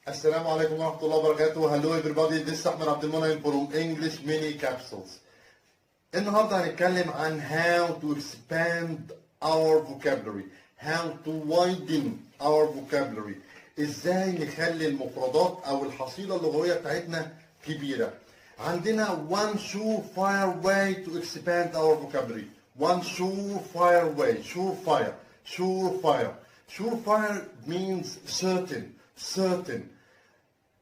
السلام عليكم ورحمة الله وبركاته. Hello everybody, this is أحمد عبد المنعم from English Mini-Capsules. النهاردة هنتكلم عن how to expand our vocabulary, how to widen our vocabulary. ازاي نخلي المفردات او الحصيلة اللغوية بتاعتنا كبيرة. عندنا one surefire way to expand our vocabulary. One surefire way, surefire, surefire. Surefire means certain, certain.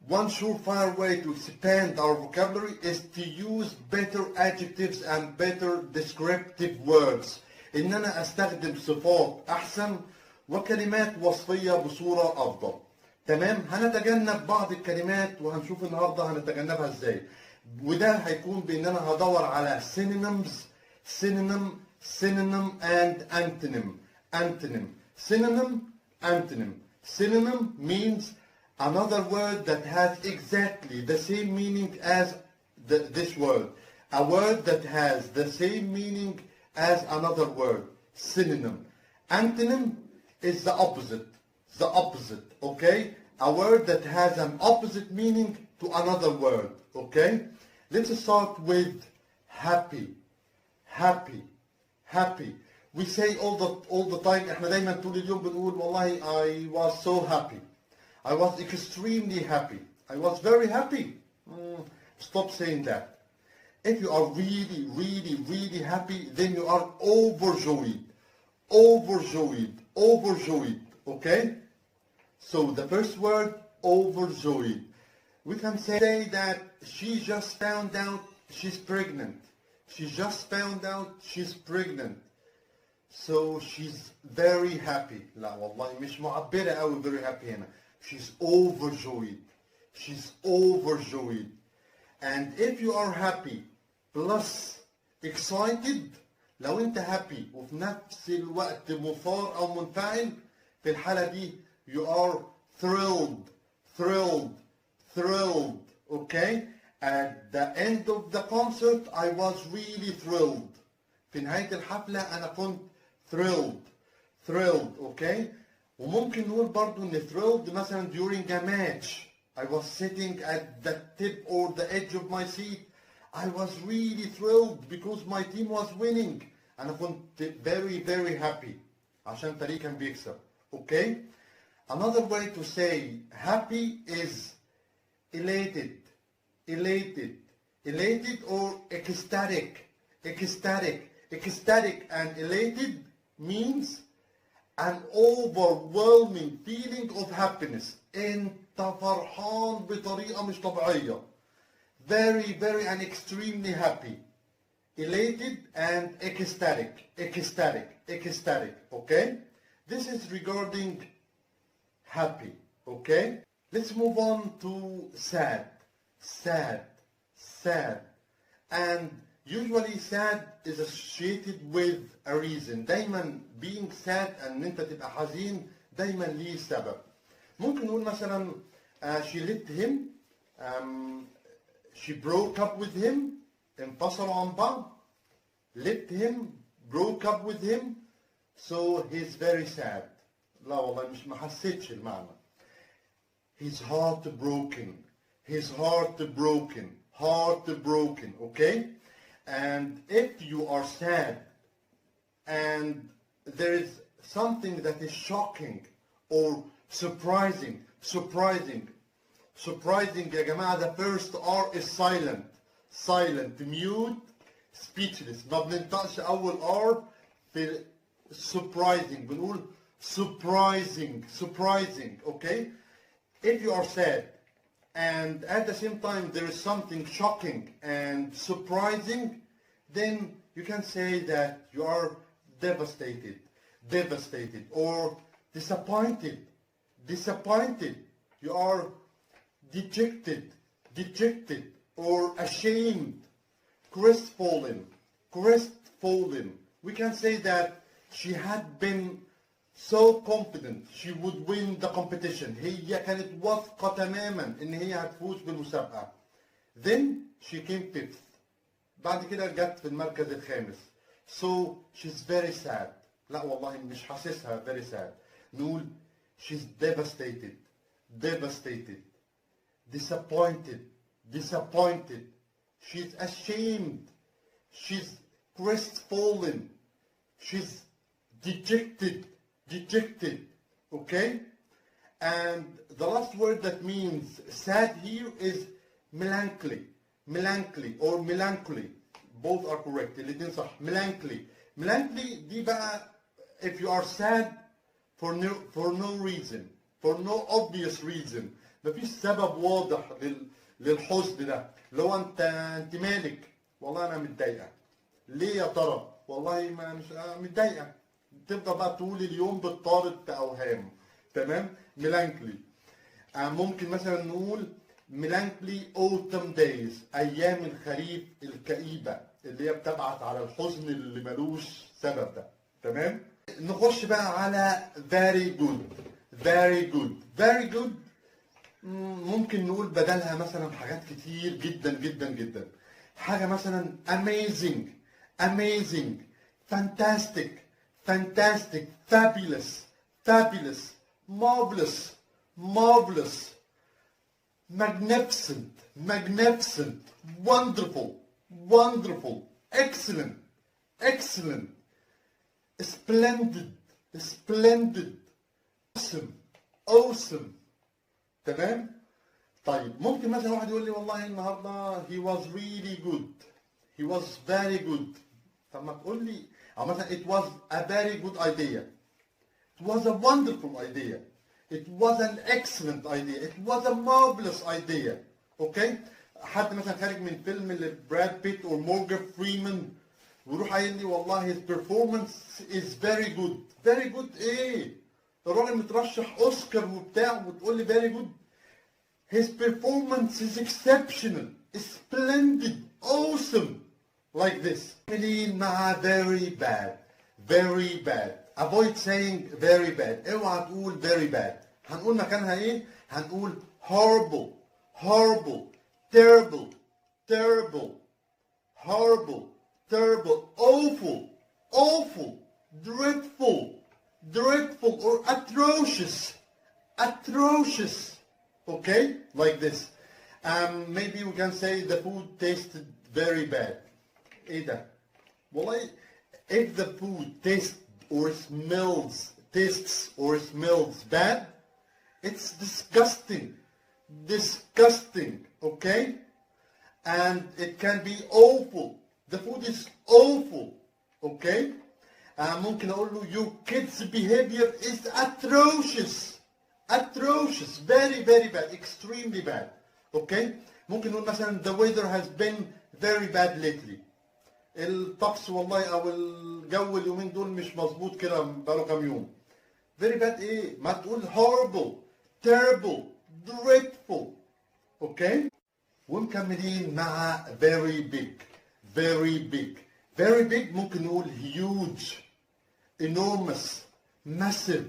One surefire way to expand our vocabulary is to use better adjectives and better descriptive words. إن أنا أستخدم صفات أحسن وكلمات وصفية بصورة أفضل. تمام؟ هنتجنب بعض الكلمات وهنشوف النهارده هنتجنبها إزاي. وده هيكون بإن أنا هدور على synonyms, synonym, synonym and antonym, antonym. Synonym, antonym. Synonym means another word that has exactly the same meaning as this word. A word that has the same meaning as another word. Synonym. Antonym is the opposite. The opposite. Okay? A word that has an opposite meaning to another word. Okay? Let's start with happy. Happy. Happy. We say all the time احنا دايما طول اليوم بنقول والله I was so happy. I was extremely happy. I was very happy. Stop saying that. If you are really, really, really happy, then you are overjoyed. Overjoyed. Overjoyed. Okay? So the first word, overjoyed. We can say that she just found out she's pregnant. She just found out she's pregnant. So she's very happy. لا والله مش معبرة قوي very happy هنا. She's overjoyed. She's overjoyed. And if you are happy plus excited, لو انت happy وفي نفس الوقت مثار او منفعل، في الحالة دي you are thrilled, thrilled, thrilled. Okay? At the end of the concert, I was really thrilled. في نهاية الحفلة أنا كنت thrilled, thrilled. Okay? وممكن نقول برضو ان thrilled مثلا during a match. I was sitting at the tip or the edge of my seat. I was really thrilled because my team was winning. أنا كنت very very happy عشان فريقي كان بيكسب. Okay? Another way to say happy is elated, elated, elated or ecstatic, ecstatic. Ecstatic and elated means an overwhelming feeling of happiness. انت فرحان بطريقة مش طبيعية. Very, very and extremely happy. Elated and ecstatic. Ecstatic. Ecstatic. Okay? This is regarding happy. Okay? Let's move on to sad. Sad. Sad. And usually sad is associated with a reason. دايما being sad ان انت تبقى حزين دايما ليه سبب. ممكن نقول مثلا she left him, she broke up with him, انفصلوا عن بعض. left him, broke up with him, so he's very sad. لا والله مش ما حسيتش المعنى. He's heartbroken. He's heartbroken. Heartbroken. Okay? And if you are sad and there is something that is shocking or surprising, surprising, surprising يا جماعة, the first R is silent, silent, mute, speechless. ما بننطقش أول R في surprising. بنقول surprising, surprising. Okay? If you are sad and at the same time there is something shocking and surprising, then you can say that you are devastated, devastated, or disappointed, disappointed. You are dejected, dejected, or ashamed, crestfallen, crestfallen. We can say that she had been so confident she would win the competition. هي كانت واثقة تماما ان هي هتفوز بالمسابقة. Then she came fifth. بعد كده جت في المركز الخامس. So she's very sad. لا والله مش حاسسها very sad. نقول she's devastated, devastated, disappointed, disappointed. She's ashamed. She's crestfallen. She's dejected, dejected. Okay? And the last word that means sad here is melancholy. Melancholy or melancholy. Both are correct. الاتنين صح. Melancholy. Melancholy دي بقى if you are sad for no reason. For no obvious reason. مفيش سبب واضح للحزن ده. لو انت مالك؟ والله انا متضايقه. ليه يا ترى؟ والله ما مش متضايقه. تبدا بقى طول اليوم بتطارد في اوهام. تمام؟ ميلانكلي. ممكن مثلا نقول ميلانكلي autumn days، ايام الخريف الكئيبه اللي هي بتبعث على الحزن اللي ملوش سبب ده. تمام؟ نخش بقى على very good. very good. very good ممكن نقول بدلها مثلا حاجات كتير جدا جدا جدا. حاجه مثلا amazing، amazing، fantastic، fantastic، fabulous، fabulous، marvelous، marvelous، magnificent، magnificent، wonderful، wonderful، excellent، excellent، splendid، splendid، awesome، awesome. تمام؟ طيب ممكن مثلا واحد يقول لي والله النهارده he was really good. he was very good. طب ما تقول لي او مثلا it was a very good idea. It was a wonderful idea. It was an excellent idea. It was a marvelous idea. اوكي؟ حد مثلا خارج من فيلم لبراد بيت او مورجان فريمان ويروح قايل لي والله his performance is very good. very good ايه؟ الراجل مترشح اوسكار وبتاع وتقول لي very good. His performance is exceptional, splendid, awesome, like this. مع very bad, very bad. Avoid saying very bad. اوعى تقول very bad. هنقول مكانها ايه؟ هنقول horrible, horrible, terrible, terrible, horrible, terrible, awful, awful, dreadful, dreadful, or atrocious, atrocious. Okay, like this. Maybe we can say the food tasted very bad. ايه ده؟ والله if the food tastes or smells bad, it's disgusting. Disgusting. Okay? And it can be awful. The food is awful. Okay? ممكن اقول له your kids' behavior is atrocious. atrocious, very very bad, extremely bad. Okay? ممكن نقول مثلا the weather has been very bad lately. الطقس والله او الجو اليومين دول مش مظبوط كده بقاله كام يوم. very bad ايه؟ ما تقول horrible, terrible, dreadful. اوكي؟ ومكملين مع very big. very big. very big ممكن نقول huge, enormous, massive.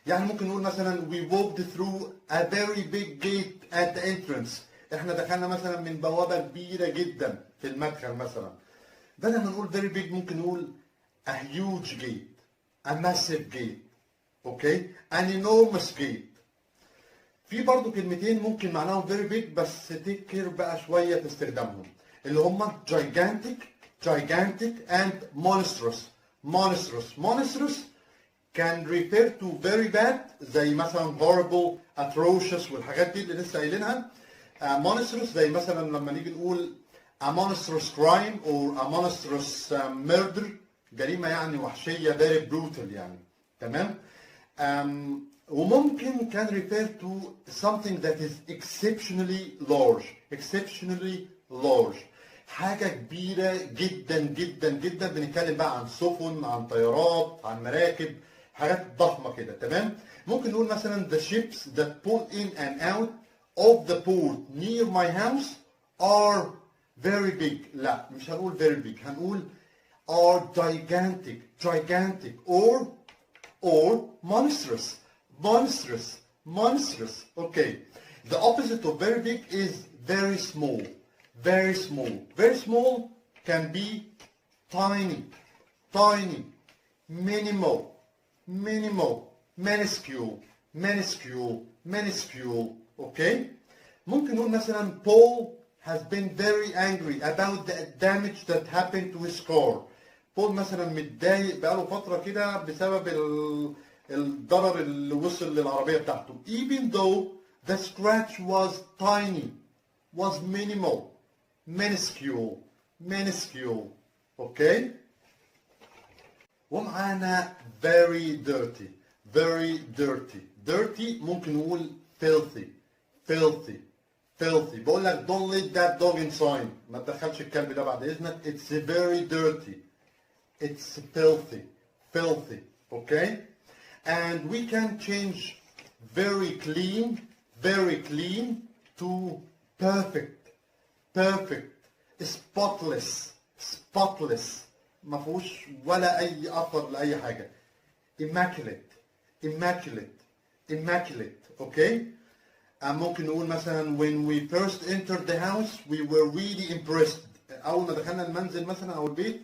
يعني ممكن نقول مثلا we walked through a very big gate at the entrance. احنا دخلنا مثلا من بوابة كبيرة جدا في المدخل مثلا. بدل ما نقول very big ممكن نقول a huge gate, a massive gate. اوكي؟ an enormous gate. في برضو كلمتين ممكن معناهم very big بس تكر بقى شوية في استخدامهم. اللي هما gigantic, gigantic and monstrous. monstrous. monstrous can refer to very bad زي مثلا horrible, atrocious والحاجات دي اللي لسه قايلينها. monstrous زي مثلا لما نيجي نقول a monstrous crime or a monstrous murder. جريمة يعني وحشية very brutal يعني. تمام؟ وممكن can refer to something that is exceptionally large. exceptionally large. حاجة كبيرة جدا جدا جدا. بنتكلم بقى عن سفن، عن طيارات، عن مراكب، حاجات ضخمة كده. تمام؟ ممكن نقول مثلا the ships that pull in and out of the port near my house are very big. لا مش هنقول very big. هنقول are gigantic, gigantic or monstrous. monstrous, monstrous. Okay. The opposite of very big is very small. very small. very small can be tiny, tiny, minimal, minimal, minuscule, minuscule, minuscule. Okay? ممكن نقول مثلا Paul has been very angry about the damage that happened to his car. بول مثلا متضايق بقاله فترة كده بسبب الضرر اللي وصل للعربية بتاعته. Even though the scratch was tiny, was minimal, minuscule. Okay? ومعانا very dirty. Dirty ممكن نقول filthy. بقول لك don't let that dog inside. ما تدخلش الكلب ده بعد إذنك. It's very dirty. It's filthy. Okay? And we can change very clean to perfect. Spotless. ما فيهوش ولا أي أثر لأي حاجة. Immaculate. Okay? ممكن نقول مثلا when we first entered the house we were really impressed. أول ما دخلنا المنزل مثلا أو البيت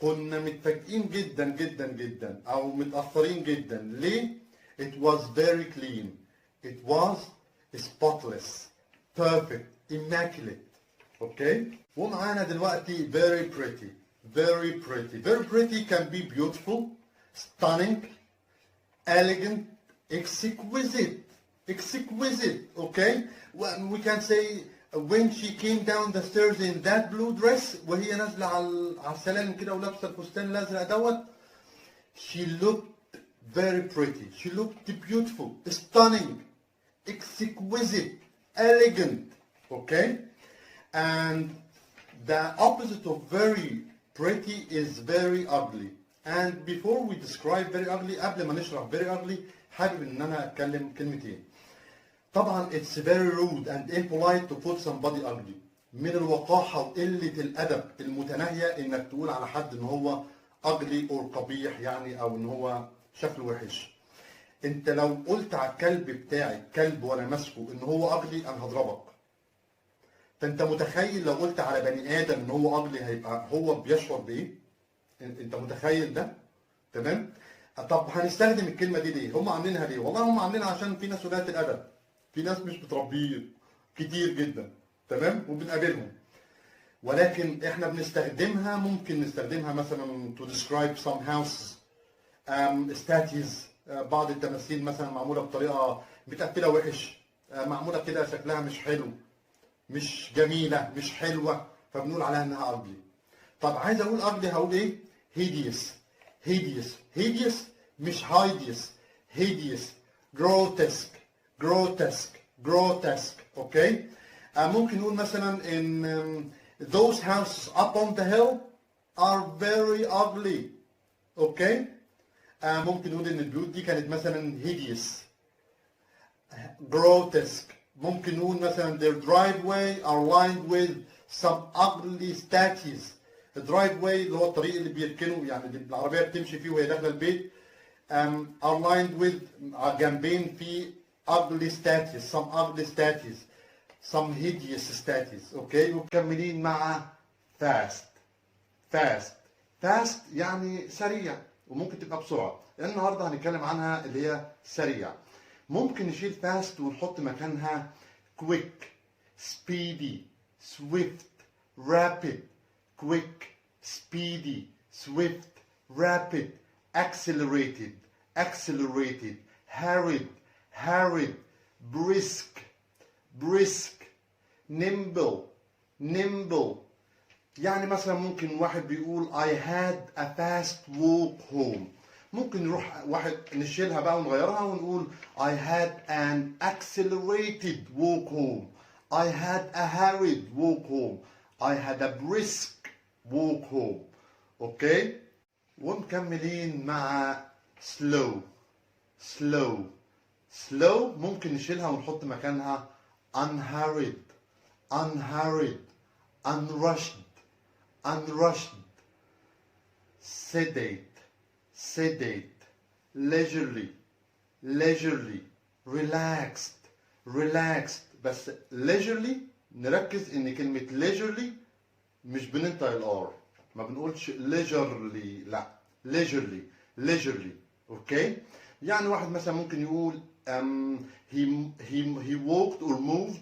كنا متفاجئين جدا أو متأثرين جدا. ليه؟ It was very clean. It was spotless. Perfect. Immaculate. Okay? ومعانا دلوقتي very pretty. Very pretty can be beautiful, stunning, elegant, exquisite. Okay? Well, we can say when she came down the stairs in that blue dress وهي نازلة على السلالم كده ولابسة الفستان الأزرق دوت, she looked very pretty. She looked beautiful, stunning, exquisite, elegant. Okay? And the opposite of very pretty is very ugly. And before we describe very ugly, قبل ما نشرح very ugly, حابب ان انا اتكلم كلمتين. طبعا it's very rude and impolite to call somebody ugly. من الوقاحة وقلة الأدب المتناهية انك تقول على حد ان هو ugly or قبيح يعني او ان هو شكله وحش. انت لو قلت على الكلب بتاعي كلب وانا ماسكه ان هو ugly انا هضربك. فانت متخيل لو قلت على بني ادم ان هو ugly هيبقى هو بيشعر بايه؟ انت متخيل ده؟ تمام؟ طب هنستخدم الكلمه دي ليه؟ هم عاملينها ليه؟ والله هم عاملينها عشان في ناس ولاد الادب. في ناس مش بتربيه كتير جدا. تمام؟ وبنقابلهم. ولكن احنا بنستخدمها ممكن نستخدمها مثلا to describe some houses, statues, بعض التماثيل مثلا معموله بطريقه متقفله وحش، معموله كده شكلها مش حلو، مش جميله، مش حلوه، فبنقول عليها انها ugly. طب عايز اقول ugly هقول ايه؟ hideous مش hideous. hideous. grotesque. اوكي؟ ممكن نقول مثلا in those houses up on the hill are very ugly. اوكي؟ ممكن نقول ان البيوت دي كانت مثلا hideous, grotesque. ممكن نقول مثلا their driveway are lined with some ugly statues. الدرايفواي اللي هو الطريق اللي بيركنوا يعني اللي العربيه بتمشي فيه وهي داخله البيت are lined with جنبين في ugly statues, some hideous statues. اوكي؟ ومكملين مع fast يعني سريع وممكن تبقى بسرعه. لان النهارده هنتكلم عنها اللي هي سريع. ممكن نشيل fast ونحط مكانها quick, speedy, swift, rapid. quick, speedy, swift, rapid, accelerated, hurried, brisk, nimble. يعني مثلا ممكن واحد بيقول I had a fast walk home. ممكن نروح واحد نشيلها بقى ونغيرها ونقول I had an accelerated walk home. I had a hurried walk home. I had a brisk walk home. اوكي؟ ومكملين مع slow ممكن نشيلها ونحط مكانها unhurried, unrushed, sedate, leisurely, relaxed. بس leisurely نركز ان كلمة leisurely مش بننطق الار، ما بنقولش leisurely، لا leisurely. اوكي؟ يعني واحد مثلا ممكن يقول he walked or moved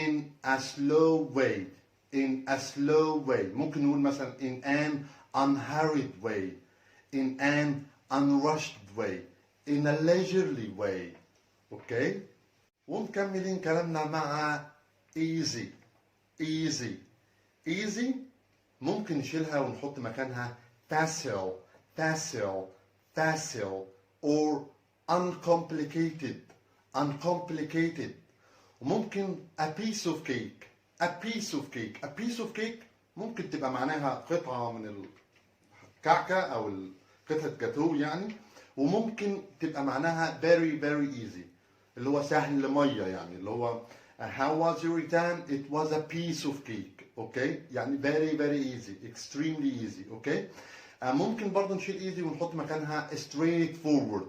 in a slow way. In a slow way. ممكن نقول مثلا in an unhurried way. In an unrushed way. In a leisurely way. اوكي؟ ومكملين كلامنا مع easy. easy. easy ممكن نشيلها ونحط مكانها facile. facile. facile. or uncomplicated. uncomplicated. وممكن a piece of cake. a piece of cake. a piece of cake ممكن تبقى معناها قطعة من الكعكة أو قطعة جاتوه يعني. وممكن تبقى معناها very very easy اللي هو سهل مية يعني اللي هو how was your exam? It was a piece of cake. اوكي يعني very very easy extremely easy. اوكي ممكن برضه نشيل easy ونحط مكانها straight forward.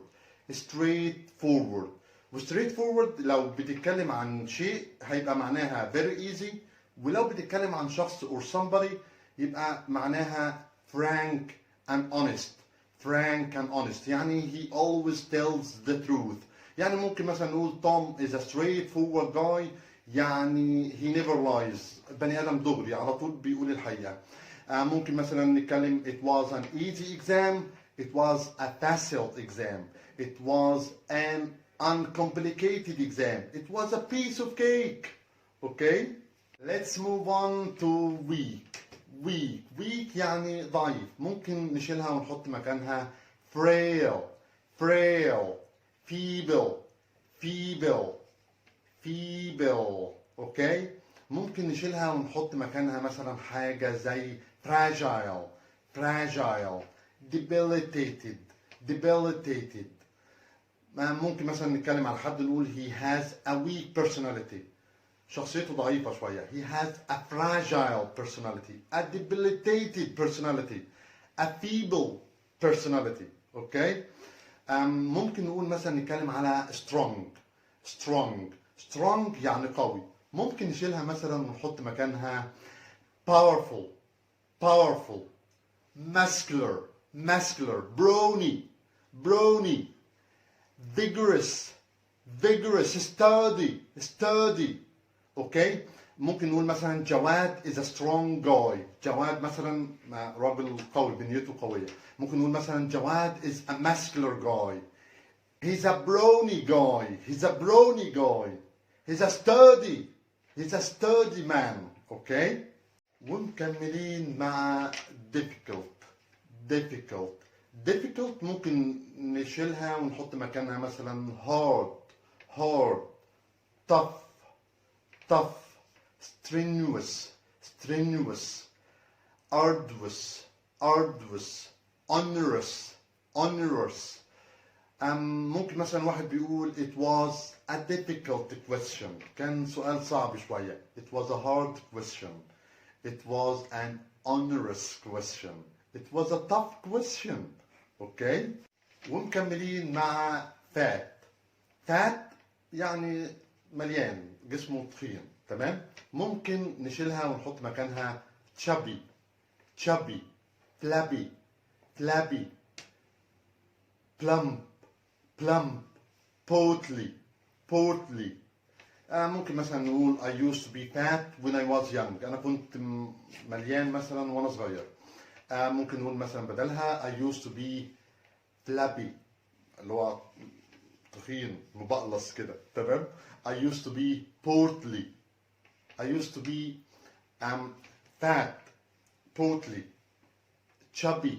straight forward. و straight forward لو بتتكلم عن شيء هيبقى معناها very easy. ولو بتتكلم عن شخص or somebody يبقى معناها frank and honest. frank and honest يعني he always tells the truth. يعني ممكن مثلا نقول Tom is a straightforward guy يعني he never lies. بني آدم دغري على طول بيقول الحقيقة. ممكن مثلا نتكلم it was an easy exam. It was a facile exam. It was an uncomplicated exam. It was a piece of cake. Okay? Let's move on to weak. weak. weak يعني ضعيف. ممكن نشيلها ونحط مكانها frail. frail. feeble. feeble. feeble. اوكي ممكن نشيلها ونحط مكانها مثلا حاجة زي fragile. fragile. debilitated. debilitated. ممكن مثلا نتكلم على حد نقول he has a weak personality. شخصيته ضعيفة شوية. He has a fragile personality. A debilitated personality. A feeble personality. اوكي ممكن نقول مثلا نتكلم على strong. strong. strong يعني قوي. ممكن نشيلها مثلا ونحط مكانها powerful. powerful. muscular. muscular. brawny. brawny. vigorous. vigorous. sturdy. sturdy. اوكي ممكن نقول مثلا جواد is a strong guy. جواد مثلا راجل قوي بنيته قوية. ممكن نقول مثلا جواد is a muscular guy. He's a brawny guy. He's a brawny guy. He's a sturdy. He's a sturdy man. اوكي ومكملين مع difficult. difficult. difficult ممكن نشيلها ونحط مكانها مثلا hard. hard. tough. tough. strenuous. strenuous. arduous. arduous. onerous. onerous. ممكن مثلا واحد بيقول it was a difficult question. كان سؤال صعب شوية. It was a hard question. It was an onerous question. It was a tough question. اوكي ومكملين مع fat. fat يعني مليان جسمه تخين. تمام ممكن نشيلها ونحط مكانها chubby. chubby. flabby. flabby. plump. plump. portly. portly. ممكن مثلا نقول I used to be fat when I was young. أنا كنت مليان مثلا وأنا صغير. ممكن نقول مثلا بدلها I used to be flabby اللي هو تخين مبقلص كده. تمام I used to be portly. I used to be fat. portly. chubby.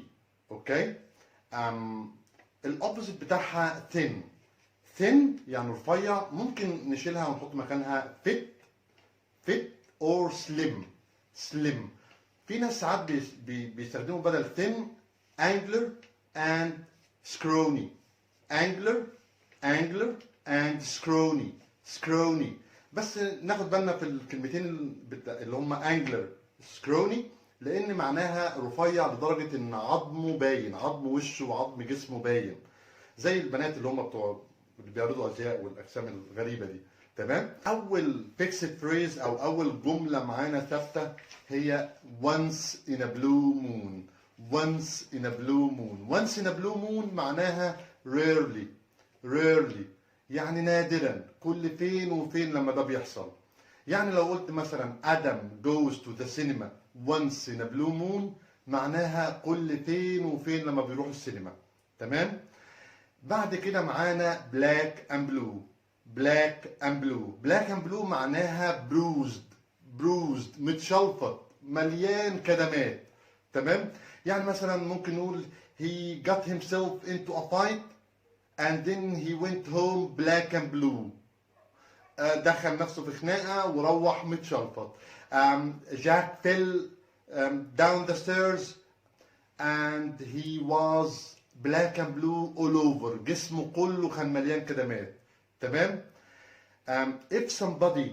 اوكي الأوبوزيت بتاعها thin. thin يعني رفيع. ممكن نشيلها ونحط مكانها fit. fit or slim. slim. في ناس ساعات بيستخدموا بدل thin angular and scrawny. angular. angular and scrawny. scrawny. بس ناخد بالنا في الكلمتين اللي هم angular scrawny لان معناها رفيع لدرجه ان عظمه باين. عظم وشه وعظم جسمه باين زي البنات اللي هم بتوع اللي بيعرضوا ازياء والاجسام الغريبه دي. تمام اول fixed phrase او اول جمله معانا ثابته هي once in a blue moon. once in a blue moon. once in a blue moon معناها rarely. rarely يعني نادرا. كل فين وفين لما ده بيحصل. يعني لو قلت مثلا Adam goes to the cinema once in a blue moon، معناها كل فين وفين لما بيروح السينما. تمام؟ بعد كده معانا black and blue. black and blue. black and blue معناها bruised متشلفط مليان كدمات. تمام؟ يعني مثلا ممكن نقول he got himself into a fight and then he went home black and blue. دخل نفسه في خناقه وروح متشلفط. Jack fell down the stairs and he was black and blue all over. جسمه كله كان مليان كدمات. تمام؟ If somebody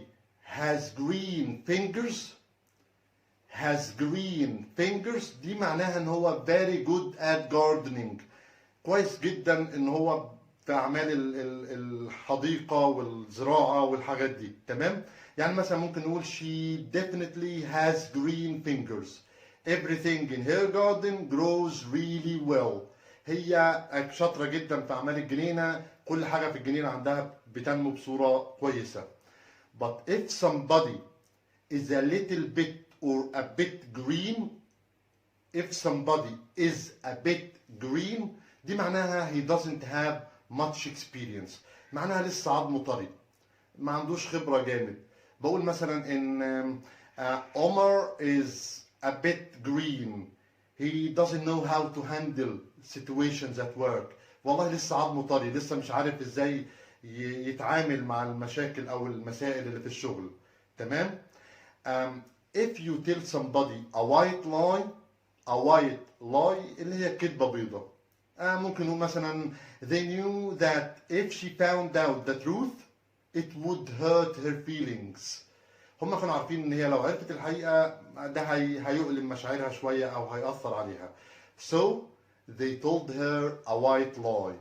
has green fingers دي معناها ان هو very good at gardening. كويس جدا ان هو في اعمال الحديقه والزراعه والحاجات دي. تمام؟ يعني مثلا ممكن نقول she definitely has green fingers. Everything in her garden grows really well. هي شاطره جدا في اعمال الجنينه، كل حاجه في الجنينه عندها بتنمو بصوره كويسه. But if somebody is a little bit or a bit green, if somebody is a bit green دي معناها he doesn't have much experience. معناها لسه عظمه طري، ما عندوش خبرة جامد. بقول مثلا ان Omar is a bit green. He doesn't know how to handle situations at work. والله لسه عظمه طري، لسه مش عارف ازاي يتعامل مع المشاكل او المسائل اللي في الشغل. تمام؟ If you tell somebody a white lie اللي هي كذبة بيضة. ممكن نقول مثلا they knew that if she found out the truth it would hurt her feelings. هم كانوا عارفين ان هي لو عرفت الحقيقة ده هيؤلم مشاعرها شوية او هيأثر عليها. So they told her a white lie.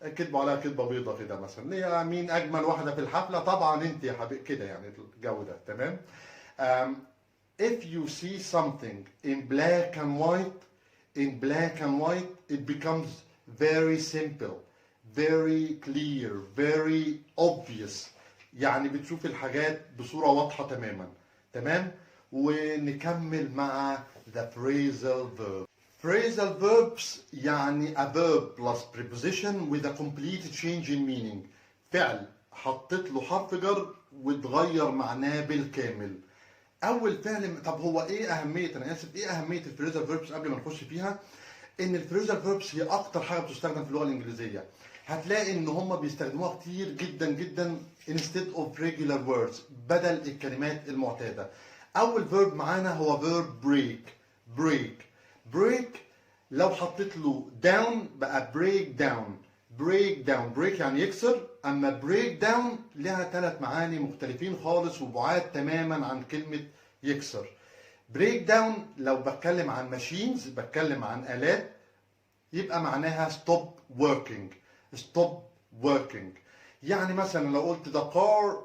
كذبوا عليها كذبة بيضة كده مثلا، اللي هي مين اجمل واحدة في الحفلة؟ طبعا انت يا حبيبي كده، يعني الجو ده. تمام؟ If you see something in black and white it becomes very simple, very clear, very obvious. يعني بتشوف الحاجات بصورة واضحة تماما. تمام؟ ونكمل مع the phrasal verb. Phrasal verbs يعني a verb plus preposition with a complete change in meaning. فعل حطيت له حرف جر وتغير معناه بالكامل. اول فعل. طب هو ايه اهميه، انا اسف، ايه اهميه الفريزال فيربس قبل ما نخش فيها؟ ان الفريزال فيربس هي اكتر حاجه بتستخدم في اللغه الانجليزيه. هتلاقي ان هم بيستخدموها كتير جدا جدا instead of regular words، بدل الكلمات المعتاده. اول فيرب معانا هو فيرب break. لو حطيت له down بقى break down يعني يكسر. اما break down لها 3 معاني مختلفين خالص وبعاد تماما عن كلمة يكسر. break down لو بتكلم عن machines، بتكلم عن آلات، يبقى معناها stop working. يعني مثلا لو قلت the car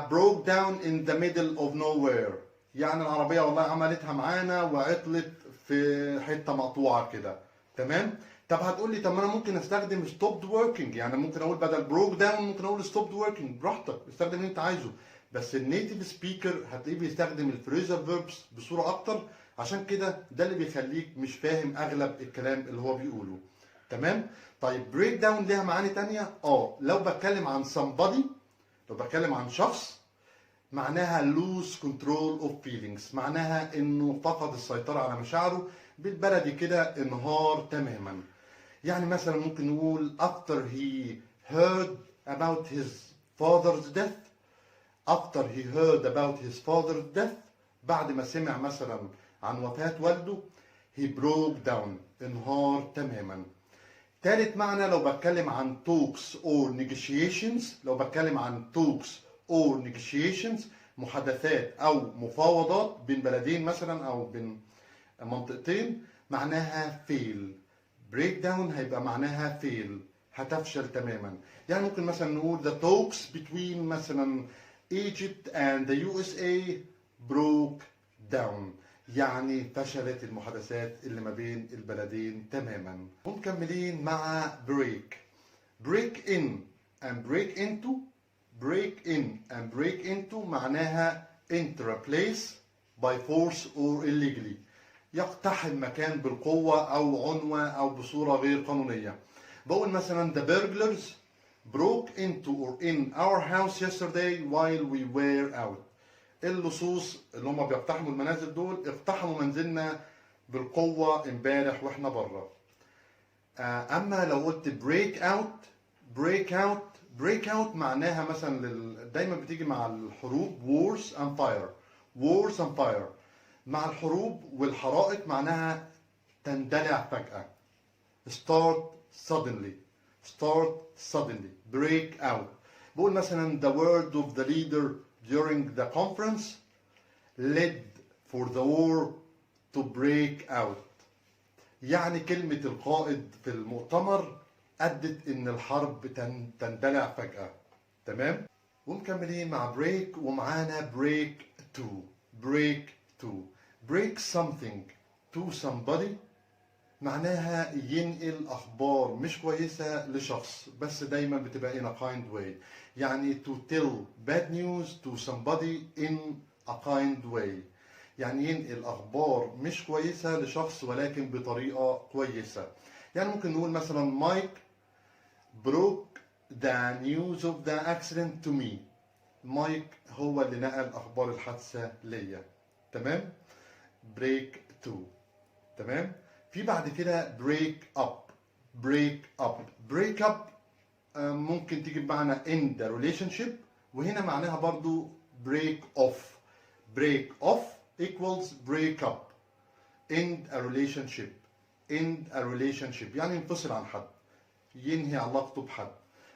broke down in the middle of nowhere، يعني العربية والله عملتها معانا وعطلت في حتة مقطوعة كده. تمام؟ طب هتقول لي طب ما انا ممكن استخدم stopped working، يعني ممكن اقول بدل broke down ممكن اقول stopped working. براحتك، استخدم اللي انت عايزه. بس النيتيف سبيكر هتلاقيه بيستخدم الفريزال فيربس بصورة اكتر، عشان كده ده اللي بيخليك مش فاهم اغلب الكلام اللي هو بيقوله. تمام؟ طيب break down ليها معاني تانية. لو بتكلم عن somebody، لو بتكلم عن شخص، معناها lose control of feelings، معناها انه فقد السيطرة على مشاعره. بالبلدي كده انهار تماما. يعني مثلا ممكن نقول after he heard about his father's death، بعد ما سمع مثلا عن وفاة والده he broke down، انهار تماما. ثالث معنى لو بتكلم عن talks or negotiations، محادثات او مفاوضات بين بلدين مثلا او بين منطقتين، معناها fail. break down هيبقى معناها fail، هتفشل تماما. يعني ممكن مثلا نقول the talks between مثلا Egypt and the USA broke down، يعني فشلت المحادثات اللي ما بين البلدين تماما. ومكملين مع break in and break into break in and break into معناها enter a place by force or illegally. يقتحم مكان بالقوة أو عنوة أو بصورة غير قانونية. بقول مثلا the burglars broke into or in our house yesterday while we were out. اللصوص اللي هم بيقتحموا المنازل دول اقتحموا منزلنا بالقوة امبارح واحنا بره. اما لو قلت break out معناها مثلا دايما بتيجي مع الحروب wars and fire. مع الحروب والحرائق معناها تندلع فجأة. start suddenly break out. بقول مثلا the word of the leader during the conference led for the war to break out. يعني كلمة القائد في المؤتمر أدت إن الحرب تندلع فجأة. تمام؟ ومكملين مع break ومعانا break something to somebody معناها ينقل أخبار مش كويسة لشخص، بس دايما بتبقى in a kind way. يعني to tell bad news to somebody in a kind way. يعني ينقل أخبار مش كويسة لشخص ولكن بطريقة كويسة. يعني ممكن نقول مثلا مايك broke the news of the accident to me. مايك هو اللي نقل أخبار الحادثة ليا. تمام؟ break to. تمام؟ في بعد كده break up ممكن تيجي بمعنى end the relationship، وهنا معناها برضو break off equals break up. end a relationship يعني ينفصل عن حد، ينهي علاقته بحد.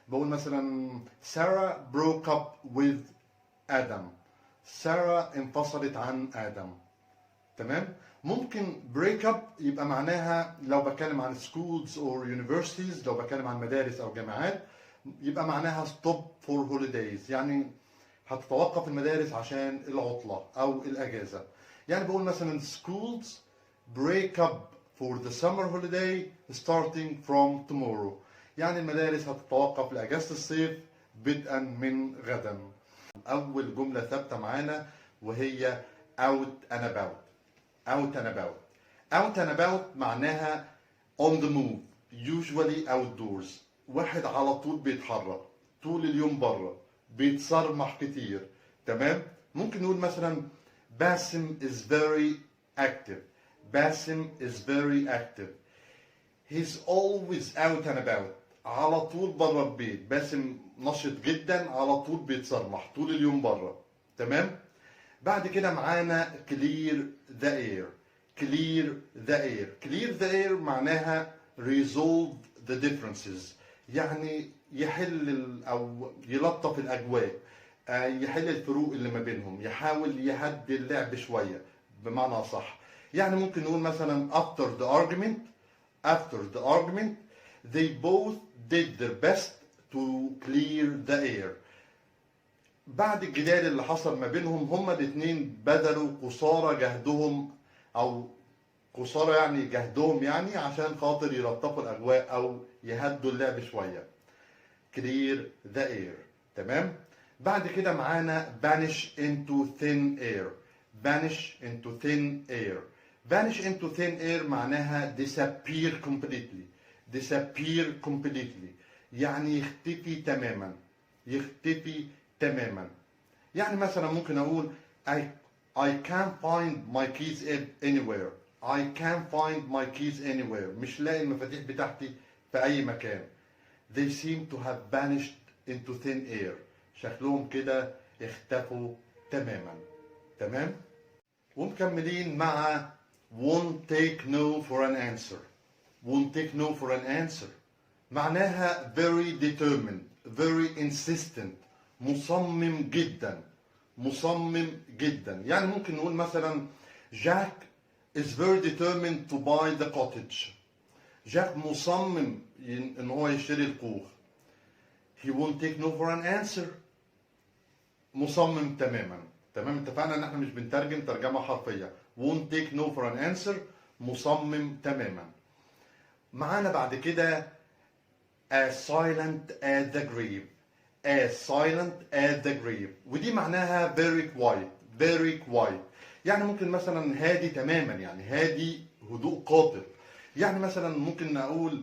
بقول مثلا Sarah broke up with Adam. سارة انفصلت عن آدم. تمام؟ ممكن break up يبقى معناها لو بتكلم عن schools or universities، لو بتكلم عن مدارس أو جامعات يبقى معناها stop for holidays، يعني هتتوقف المدارس عشان العطلة أو الأجازة. يعني بقول مثلا schools break up for the summer holiday starting from tomorrow. يعني المدارس هتتوقف لأجازة الصيف بدءا من غدا. أول جملة ثابتة معانا وهي out and about. معناها on the move usually outdoors. واحد على طول بيتحرك طول اليوم بره، بيتصرمح كتير. تمام؟ ممكن نقول مثلا باسم is very active. He's always out and about. على طول بره البيت. باسم نشط جدا، على طول بيتصرمح طول اليوم بره. تمام؟ بعد كده معانا clear the air معناها resolve the differences. يعني يحل أو يلطف الأجواء، يحل الفروق اللي ما بينهم، يحاول يهدي اللعب شوية بمعنى صح. يعني ممكن نقول مثلا after the argument they both did their best to clear the air. بعد الجدال اللي حصل ما بينهم هما الاثنين بذلوا قصارى جهدهم، او قصارى يعني جهدهم يعني عشان خاطر يلطفوا الاجواء او يهدوا اللعب شويه. clear the air. تمام؟ بعد كده معانا vanish into thin air. معناها disappear completely. يعني يختفي تماما. يعني مثلا ممكن اقول I can't find my keys anywhere. مش لاقي المفاتيح بتاعتي في اي مكان. They seem to have vanished into thin air. شكلهم كده اختفوا تماما. تمام؟ ومكملين مع won't take no for an answer. معناها very determined, very insistent. مصمم جدا. يعني ممكن نقول مثلا Jack is very determined to buy the cottage. جاك مصمم ان هو يشتري الكوخ. He won't take no for an answer. مصمم تماما. تمام؟ اتفقنا ان احنا مش بنترجم ترجمة حرفية. won't take no for an answer مصمم تماما. معانا بعد كده as silent as the grave. as silent as the grave. ودي معناها very quiet very quiet. يعني ممكن مثلا هادي تماما، يعني هادي هدوء قاتل. يعني مثلا ممكن اقول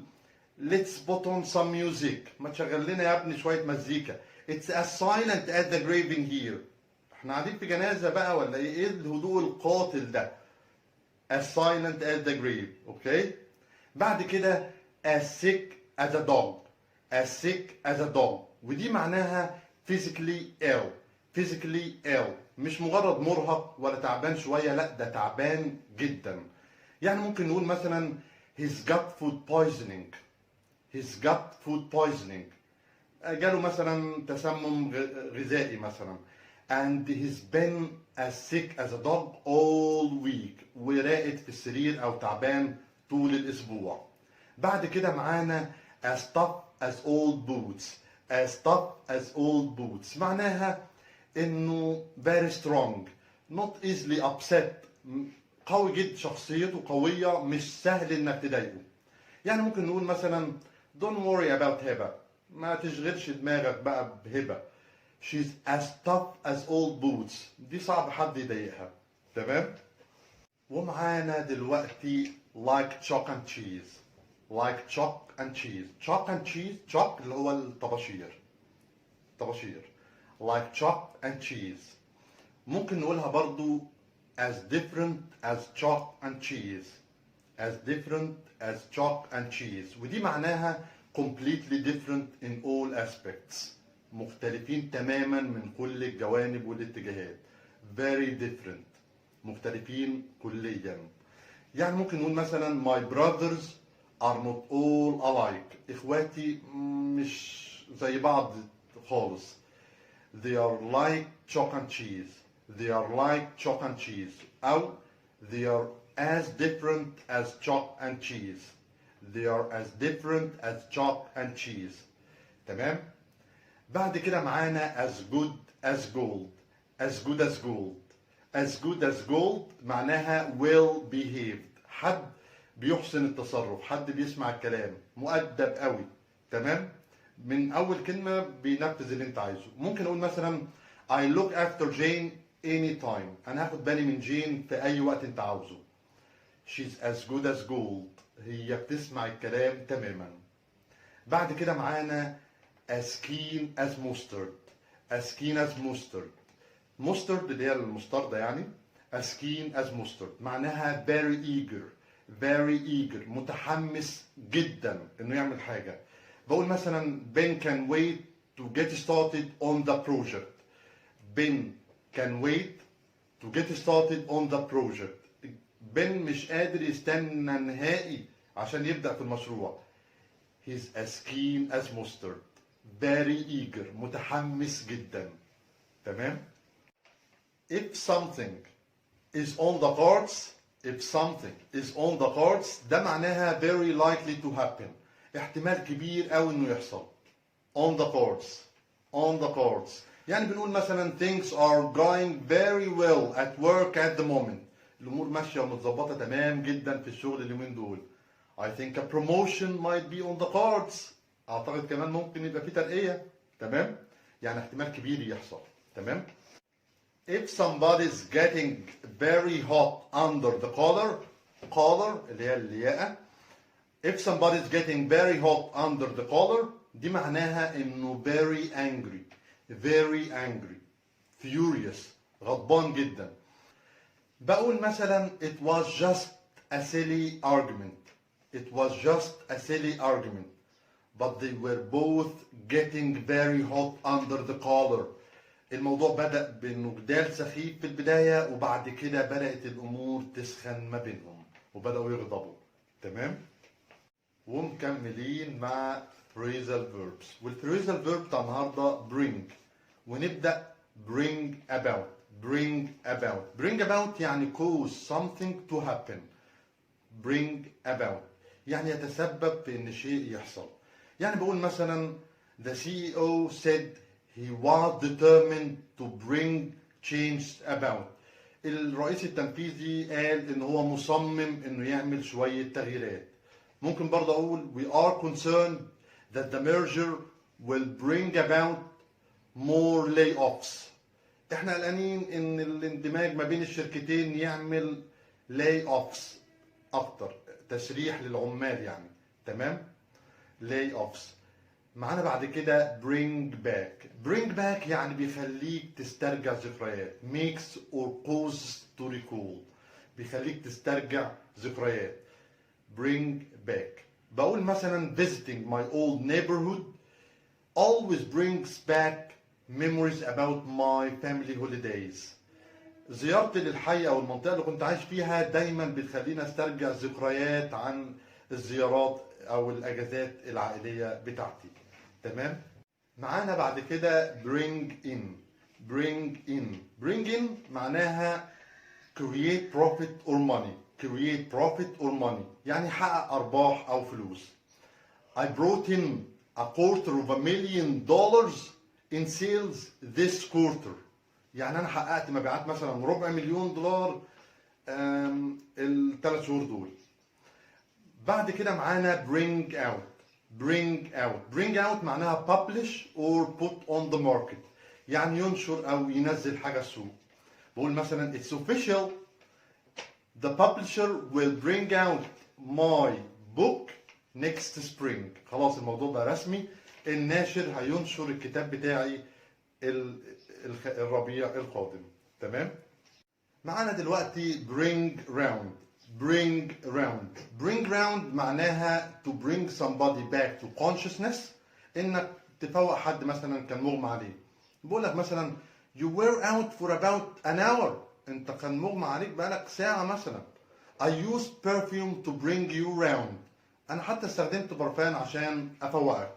let's put on some music. ما تشغل لنا يا ابني شوية مزيكا. It's as silent as the grave in here. احنا قاعدين في جنازة بقى ولا ايه؟ ايه الهدوء القاتل ده؟ as silent as the grave. اوكي؟ بعد كده as sick as a dog. as sick as a dog. ودي معناها physically ill. physically ill. مش مجرد مرهق ولا تعبان شوية، لا ده تعبان جدا. يعني ممكن نقول مثلا he's got food poisoning. he's got food poisoning. جاله مثلا تسمم غذائي مثلا. and he's been as sick as a dog all week. وراقد في السرير او تعبان طول الاسبوع. بعد كده معانا as tough as old boots. as tough as old boots معناها انه very strong, not easily upset. قوي جدا، شخصيته قوية، مش سهل انك تضايقه. يعني ممكن نقول مثلا don't worry about هبة. ما تشغلش دماغك بقى بهبة. she's as tough as old boots. دي صعب حد يضايقها. تمام؟ ومعانا دلوقتي like chalk and cheese. like chalk and cheese. chalk and cheese. chalk اللي هو الطباشير. طباشير. like chalk and cheese. ممكن نقولها برضو as different as chalk and cheese. as different as chalk and cheese. ودي معناها completely different in all aspects. مختلفين تماما من كل الجوانب والاتجاهات. very different. مختلفين كليا. يعني ممكن نقول مثلا my brothers are not all alike. اخواتي مش زي بعض خالص. they are like chalk and cheese. they are like chalk and cheese. أو they are as different as chalk and cheese. they are as different as chalk and cheese. تمام؟ بعد كده معانا as good as gold. as good as gold. as good as gold معناها well behaved. حد بيحسن التصرف، حد بيسمع الكلام، مؤدب قوي. تمام؟ من أول كلمة بينفذ اللي أنت عايزه. ممكن أقول مثلا I look after Jane anytime. أنا هاخد بالي من جين في أي وقت أنت عاوزه. she's as good as gold. هي بتسمع الكلام تماما. بعد كده معانا as keen as mustard. as keen as mustard. mustard اللي هي المستردة يعني. as keen as mustard معناها very eager. very eager. متحمس جدا انه يعمل حاجة. بقول مثلا Ben can wait to get started on the project. Ben can wait to get started on the project. بن مش قادر يستنى نهائي عشان يبدأ في المشروع. he's as keen as mustard. very eager. متحمس جدا. تمام؟ if something is on the cards. if something is on the cards ده معناها very likely to happen. احتمال كبير قوي انه يحصل. on the cards. on the cards يعني بنقول مثلا things are going very well at work at the moment. الامور ماشيه ومتظبطه تمام جدا في الشغل اليومين دول. I think a promotion might be on the cards. اعتقد كمان ممكن يبقى في ترقيه. تمام؟ يعني احتمال كبير يحصل. تمام؟ if somebody is getting very hot under the collar. collar اللي هي اللياقه. if somebody is getting very hot under the collar دي معناها انه very angry. very angry. furious. غضبان جدا. بقول مثلا it was just a silly argument. it was just a silly argument. but they were both getting very hot under the collar. الموضوع بدأ بانه جدال سخيف في البداية، وبعد كده بدأت الامور تسخن ما بينهم وبدأوا يغضبوا. تمام؟ ومكملين مع phrasal verbs. والphrasal verb بتاع النهارده bring. ونبدأ bring about. bring about. bring about يعني cause something to happen. bring about يعني يتسبب في ان شيء يحصل. يعني بقول مثلا the CEO said he was determined to bring change about. الرئيس التنفيذي قال ان هو مصمم انه يعمل شوية تغييرات. ممكن برضه اقول we are concerned that the merger will bring about more layoffs. احنا قلقانين ان الاندماج ما بين الشركتين يعمل layoffs اكتر، تسريح للعمال يعني. تمام؟ layoffs. معانا بعد كده bring back. bring back يعني بيخليك تسترجع ذكريات. makes or causes to recall. بيخليك تسترجع ذكريات. bring back. بقول مثلا visiting my old neighborhood always brings back memories about my family holidays. زيارتي للحي او المنطقه اللي كنت عايش فيها دايما بتخليني استرجع ذكريات عن الزيارات او الاجازات العائليه بتاعتي. تمام؟ معانا بعد كده bring in. bring in. bring in معناها create profit or money. create profit or money يعني حقق ارباح او فلوس. I brought in $250,000 in sales this quarter. يعني انا حققت مبيعات مثلا $250,000 الثلاث شهور دول. بعد كده معانا bring out. bring out. bring out معناها publish or put on the market يعني ينشر او ينزل حاجه السوق. بقول مثلا it's official the publisher will bring out my book next spring. خلاص الموضوع بقى رسمي، الناشر هينشر الكتاب بتاعي الربيع القادم. تمام؟ معانا دلوقتي bring round. bring round. bring round معناها to bring somebody back to consciousness، انك تفوق حد مثلا كان مغمى عليه. بقول لك مثلا you were out for about an hour. انت كان مغمى عليك بقالك ساعة مثلا. I used perfume to bring you round. انا حتى استخدمت برفان عشان افوقك.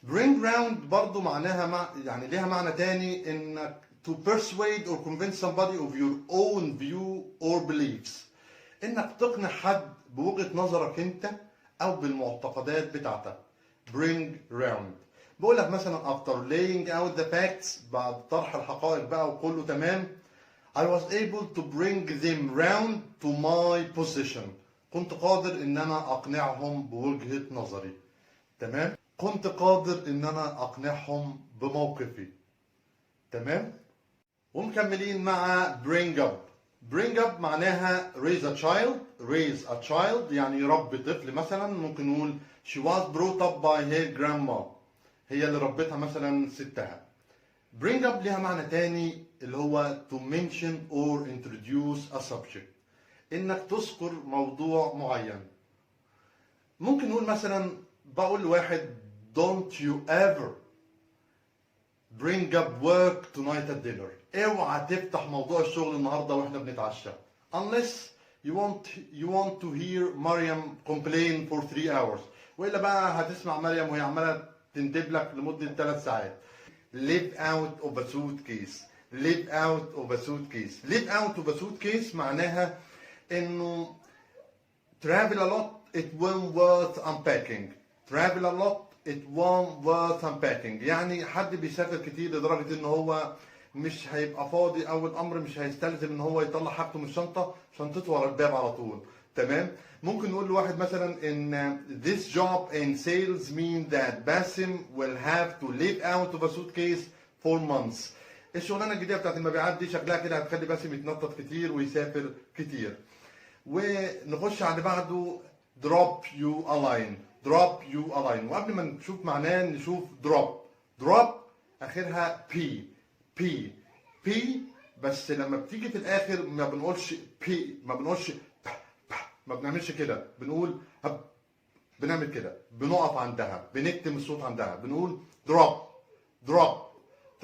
bring round برضو معناها يعني ليها معنى تاني، انك to persuade or convince somebody of your own view or beliefs. انك تقنع حد بوجهة نظرك انت او بالمعتقدات بتاعتك. bring round. بقول لك مثلا after laying out the facts بعد طرح الحقائق بقى وكله تمام I was able to bring them round to my position. كنت قادر ان انا اقنعهم بوجهة نظري. تمام؟ كنت قادر ان انا اقنعهم بموقفي. تمام؟ ومكملين مع bring up. bring up معناها raise a child. raise a child يعني يربي طفل مثلا. ممكن نقول she was brought up by her grandma. هي اللي ربتها مثلا ستها. bring up ليها معنى تاني اللي هو to mention or introduce a subject. انك تذكر موضوع معين. ممكن نقول مثلا بقول لواحد don't you ever bring up work tonight at dinner. اوعى تفتح موضوع الشغل النهارده واحنا بنتعشى. unless you want to hear مريم complain for 3 hours. والا بقى هتسمع مريم وهي عماله تندب لك لمده 3 ساعات. live out of a suitcase. live out of a suitcase. live out of a suitcase معناها انه travel a lot it won't worth unpacking. travel a lot it won't worth unpacking يعني حد بيسافر كتير لدرجة ان هو مش هيبقى فاضي او الامر مش هيستلزم ان هو يطلع حاجته من الشنطة، شنطته ورا الباب على طول. تمام؟ ممكن نقول لواحد مثلا ان this job in sales mean that Basim will have to live out of a suitcase for months. الشغلانه الجديده بتاعت المبيعات دي شكلها كده هتخلي باسم يتنطط كتير ويسافر كتير. ونخش على اللي بعده drop you a line. drop you a line. وقبل ما نشوف معناه نشوف drop. drop اخرها p. p. p بس لما بتيجي في الاخر ما بنقولش p، ما بنقولش ما بنعملش كده، بنقول هب، بنعمل كده، بنقف عندها، بنكتم الصوت عندها، بنقول drop. drop.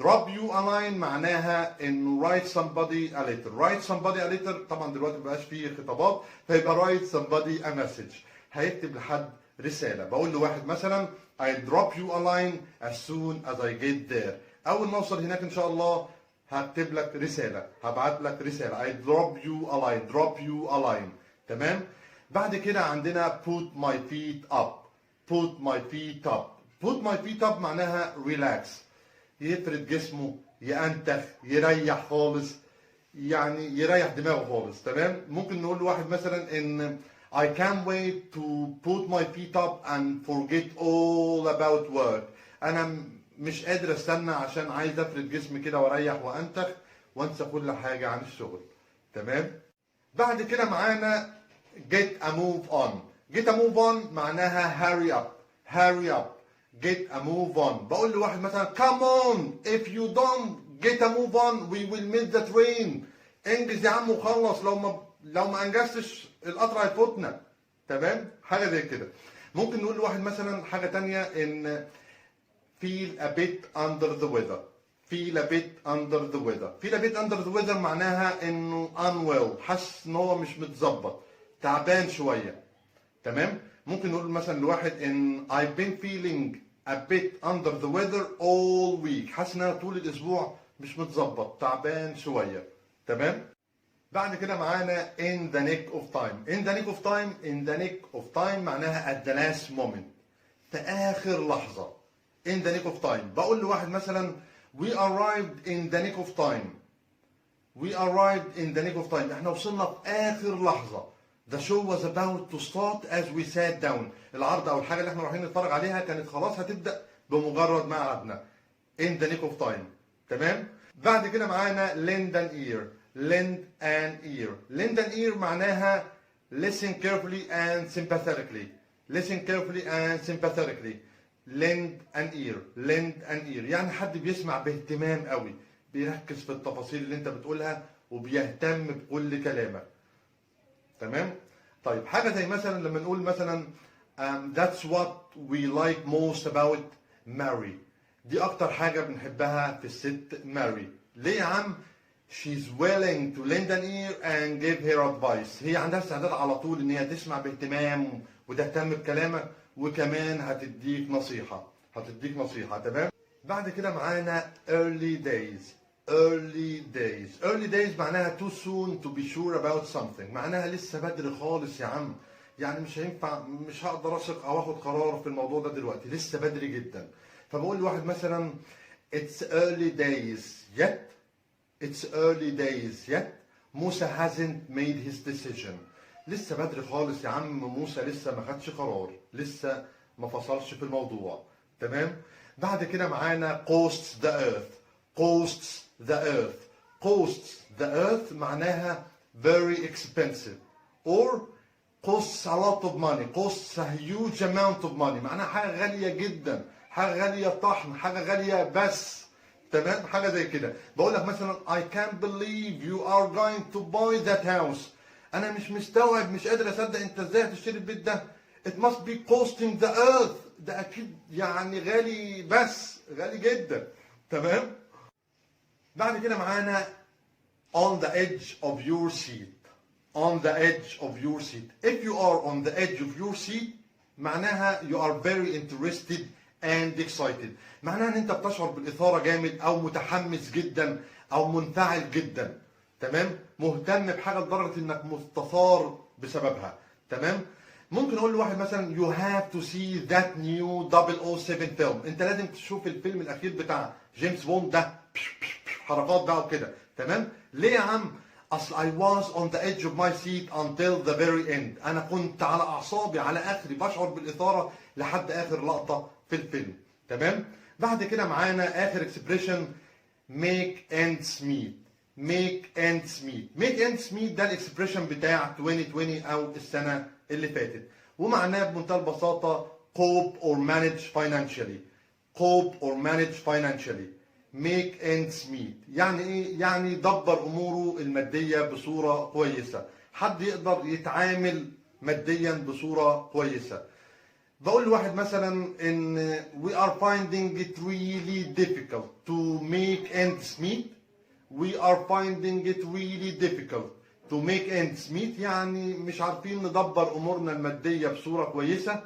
drop you a line معناها انه write somebody a letter. write somebody a letter طبعا دلوقتي مبقاش فيه خطابات، فيبقى write somebody a message. هيكتب لحد رسالة. بقول لواحد مثلا I'll drop you a line as soon as I get there. أول ما أوصل هناك إن شاء الله هكتب لك رسالة، هبعت لك رسالة. I'll drop you a line. drop you a line. تمام؟ بعد كده عندنا put my feet up. put my feet up. put my feet up معناها relax. يفرد جسمه، ينتخ، يريح خالص، يعني يريح دماغه خالص. تمام؟ ممكن نقول لواحد مثلا ان I can't wait to put my feet up and forget all about work. انا مش قادر استنى عشان عايز افرد جسمي كده واريح وانتخ وانسى كل حاجه عن الشغل. تمام. بعد كده معانا get a move on. get a move on معناها hurry up. hurry up. get a move on. بقول لواحد مثلا come on if you don't get a move on we will miss the train. انجز يا عم وخلص، لو ما انجزتش القطر هيفوتنا. تمام. حاجه زي كده. ممكن نقول لواحد مثلا حاجه تانية ان feel a bit under the weather. feel a bit under the weather. feel a bit under the weather معناها انه unwell، حاسس ان هو مش متظبط، تعبان شويه. تمام. ممكن نقول مثلا لواحد ان I've been feeling a bit under the weather all week. حاسس ان انا طول الاسبوع مش متظبط، تعبان شويه. تمام. بعد كده معانا in the nick of time. in the nick of time. in the nick of time معناها at the last moment، في آخر لحظة. in the nick of time. بقول لواحد مثلا we arrived in the nick of time. we arrived in the nick of time. احنا وصلنا في آخر لحظة. the show was about to start as we sat down. العرض أو الحاجة اللي احنا رايحين نتفرج عليها كانت خلاص هتبدأ بمجرد ما قعدنا. in the nick of time. تمام. بعد كده معانا lend an ear. lend an ear. lend an ear معناها listen carefully and sympathetically. listen carefully and sympathetically. lend an ear. lend an ear يعني حد بيسمع باهتمام قوي، بيركز في التفاصيل اللي انت بتقولها وبيهتم بكل كلامك. تمام. طيب حاجه زي مثلا لما نقول مثلا that's what we like most about Mary. دي اكتر حاجه بنحبها في الست ماري. ليه يا عم؟ she's willing to lend an ear and give her advice. هي عندها استعداد على طول ان هي تسمع باهتمام وتهتم بكلامك وكمان هتديك نصيحة. تمام. بعد كده معانا early days. early days. early days معناها too soon to be sure about something. معناها لسه بدري خالص يا عم، يعني مش هينفع، مش هقدر اثق او اخد قرار في الموضوع ده دلوقتي، لسه بدري جدا. فبقول لواحد مثلا it's early days yet. it's early days yet. موسى hasn't made his decision. لسه بدري خالص يا عم، موسى لسه ما خدش قرار، لسه ما فصلش في الموضوع. تمام. بعد كده معانا costs the earth. costs the earth. costs the earth معناها very expensive or costs a lot of money. costs a huge amount of money معناها حاجة غالية جدا، حاجة غالية طحن، حاجة غالية بس. تمام. حاجة زي كده. بقول لك مثلا I can't believe you are going to buy that house. أنا مش مستوعب، مش قادر أصدق أنت إزاي هتشتري البيت ده. It must be costing the earth. ده أكيد يعني غالي، بس غالي جدا. تمام. بعد كده معانا on the edge of your seat. on the edge of your seat. If you are on the edge of your seat معناها you are very interested and excited. معناها ان انت بتشعر بالاثاره جامد او متحمس جدا او منفعل جدا. تمام. مهتم بحاجه لدرجه انك مستثار بسببها. تمام. ممكن اقول لواحد مثلا you have to see that new 007 film. انت لازم تشوف الفيلم الاخير بتاع جيمس بوند ده، حركات بقى وكده. تمام. ليه يا عم؟ اصل I was on the edge of my seat until the very end. انا كنت على اعصابي، على اخري، بشعر بالاثاره لحد اخر لقطه في الفيلم. تمام. بعد كده معانا اخر اكسبريشن make ends meet. make ends meet. make ends meet ده الاكسبريشن بتاع 2020 او السنه اللي فاتت، ومعناه بمنتهى البساطه cope or manage financially. cope or manage financially. make ends meet يعني ايه؟ يعني يدبر اموره الماديه بصوره كويسه، حد يقدر يتعامل ماديا بصوره كويسه. بقول لواحد مثلا ان we are finding it really difficult to make ends meet. we are finding it really difficult to make ends meet يعني مش عارفين ندبر امورنا الماديه بصوره كويسه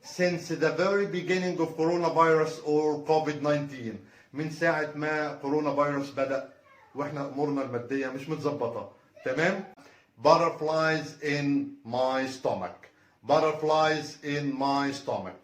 since the very beginning of coronavirus or COVID-19. من ساعه ما كورونا فيروس بدا واحنا امورنا الماديه مش متظبطه. تمام. butterflies in my stomach. butterflies in my stomach.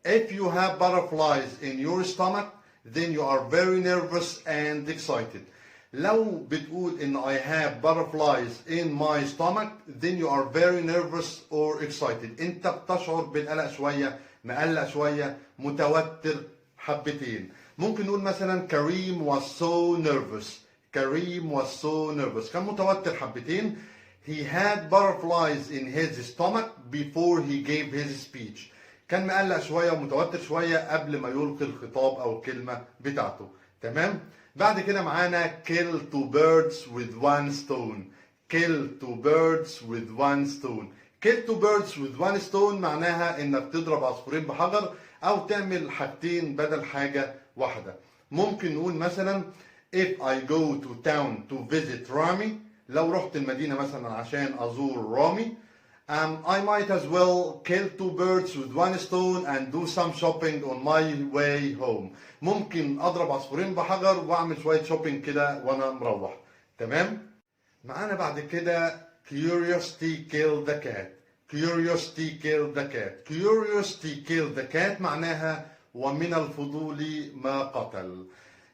If you have butterflies in your stomach then you are very nervous and excited. لو بتقول ان I have butterflies in my stomach then you are very nervous or excited. انت بتشعر بالقلق شويه، مقلق شويه، متوتر حبتين. ممكن نقول مثلا كريم was so nervous. كريم was so nervous. كان متوتر حبتين. He had butterflies in his stomach before he gave his speech. كان مقلق شوية ومتوتر شوية قبل ما يلقي الخطاب أو الكلمة بتاعته. تمام؟ بعد كده معانا kill two birds with one stone. kill two birds with one stone. kill two birds with one stone معناها إنك تضرب عصفورين بحجر أو تعمل حاجتين بدل حاجة واحدة. ممكن نقول مثلا if I go to town to visit رامي. لو رحت المدينة مثلا عشان أزور رامي. I might as well kill two birds with one stone and do some shopping on my way home. ممكن أضرب عصفورين بحجر وأعمل شوية شوبينج كده وأنا مروح. تمام؟ معانا بعد كده curiosity killed the cat. curiosity killed the cat. curiosity killed the cat معناها ومن الفضول ما قتل.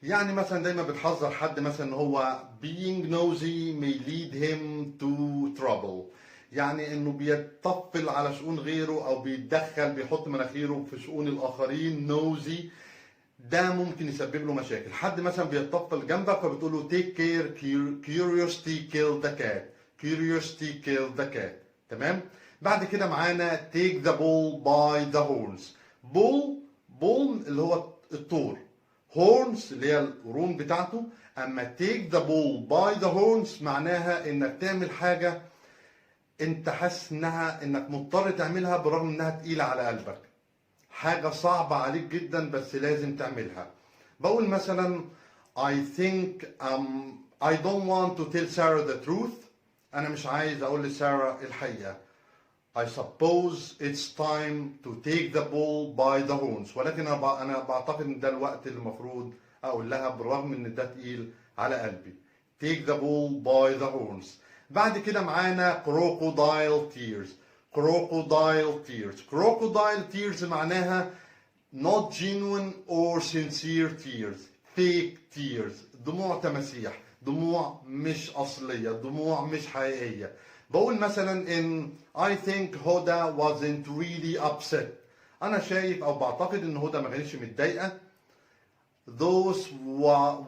يعني مثلا دايما بتحذر حد مثلا ان هو being nosy may lead him to trouble. يعني انه بيتطفل على شؤون غيره او بيتدخل بيحط مناخيره في شؤون الاخرين. nosy ده ممكن يسبب له مشاكل. حد مثلا بيتطفل جنبك فبتقول له take care curiosity killed the cat. curiosity killed the cat. تمام؟ بعد كده معانا take the bull by the horns. bull اللي هو الطور. horns اللي هي القرون بتاعته. اما take the bull by the horns معناها انك تعمل حاجة انت حاسس انك مضطر تعملها بالرغم انها تقيلة على قلبك. حاجة صعبة عليك جدا بس لازم تعملها. بقول مثلا I think I don't want to tell Sarah the truth. انا مش عايز اقول لسارة الحقيقة. I suppose it's time to take the bull by the horns. ولكن انا بعتقد ان ده الوقت اللي المفروض اقول لها بالرغم ان ده تقيل على قلبي. Take the bull by the horns. بعد كده معانا crocodile tears. crocodile tears. crocodile tears معناها not genuine or sincere tears. fake tears. دموع تماسيح. دموع مش أصلية. دموع مش حقيقية. بقول مثلا in I think هدى wasn't really upset. أنا شايف أو بعتقد إن هدى ما كانتش متضايقة. Those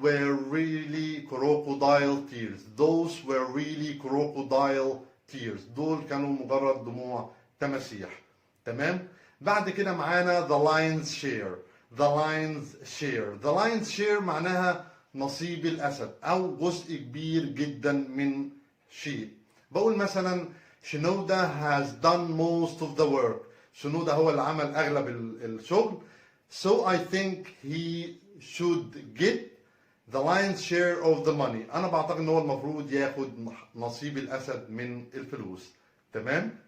were really crocodile tears. Those were really crocodile tears. دول كانوا مجرد دموع تماسيح. تمام؟ بعد كده معانا the lion's share. the lion's share. the lion's share معناها نصيب الأسد أو جزء كبير جدا من شيء. بقول مثلا شنودة has done most of the work. شنودة هو اللي عمل أغلب الشغل. So I think he should get the lion's share of the money. أنا بعتقد إن هو المفروض ياخد نصيب الأسد من الفلوس. تمام؟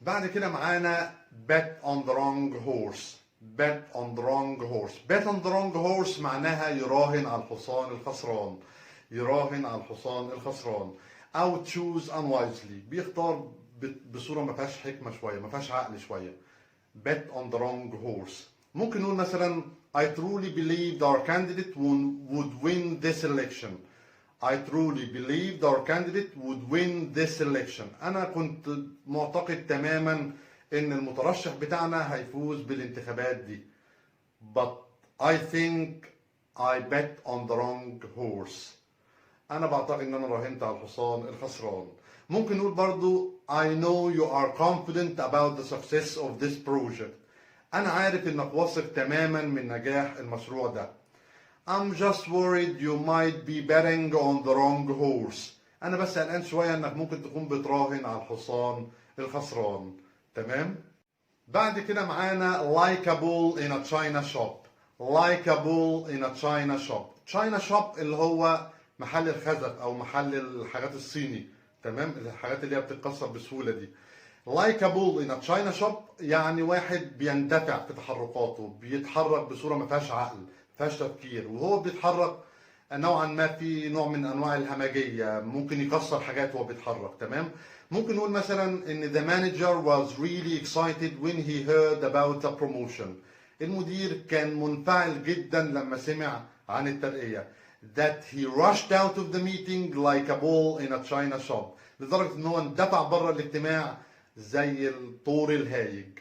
بعد كده معانا bet on the wrong horse. bet on the wrong horse. bet on the wrong horse معناها يراهن على الحصان الخسران. يراهن على الحصان الخسران. أو choose unwisely. بيختار بصورة ما فيهاش حكمة شوية، ما فيهاش عقل شوية. bet on the wrong horse. ممكن نقول مثلا I truly believed our candidate would win this election. I truly believed our candidate would win this election. أنا كنت معتقد تماما إن المترشح بتاعنا هيفوز بالانتخابات دي. But I think I bet on the wrong horse. أنا بعتقد إن أنا راهنت على الحصان الخسران. ممكن نقول برضو I know you are confident about the success of this project. أنا عارف إنك واثق تماما من نجاح المشروع ده. I'm just worried you might be betting on the wrong horse. أنا بس قلقان شوية إنك ممكن تكون بتراهن على الحصان الخسران. تمام؟ بعد كده معانا like a bull in a china shop. like a bull in a china shop. china shop اللي هو محل الخزف أو محل الحاجات الصيني. تمام؟ الحاجات اللي هي بتتكسر بسهولة دي. like a bull in a china shop يعني واحد بيندفع في تحركاته، بيتحرك بصورة ما فيهاش عقل، ما فيهاش تفكير، وهو بيتحرك نوعا ما في نوع من انواع الهمجية، ممكن يكسر حاجات وهو بيتحرك. تمام؟ ممكن نقول مثلا ان the manager was really excited when he heard about the promotion. المدير كان منفعل جدا لما سمع عن الترقية. that he rushed out of the meeting like a bull in a china shop. لدرجة ان هو اندفع بره الاجتماع زي الطور الهايج.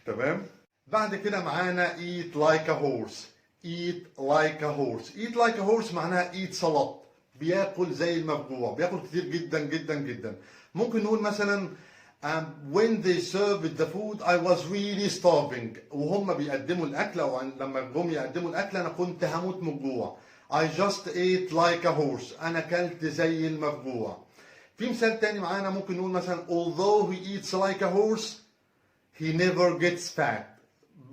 تمام؟ بعد كده معانا eat like a horse. eat like a horse. eat like a horse معناها eats a lot. بياكل زي المفجوع، بياكل كتير جدا جدا جدا. ممكن نقول مثلا when they served the food I was really starving. وهم بيقدموا الاكل او لما جم يقدموا الاكل انا كنت هموت من الجوع. I just ate like a horse. انا اكلت زي المفجوع. في مثال تاني معانا ممكن نقول مثلا although he eats like a horse he never gets fat.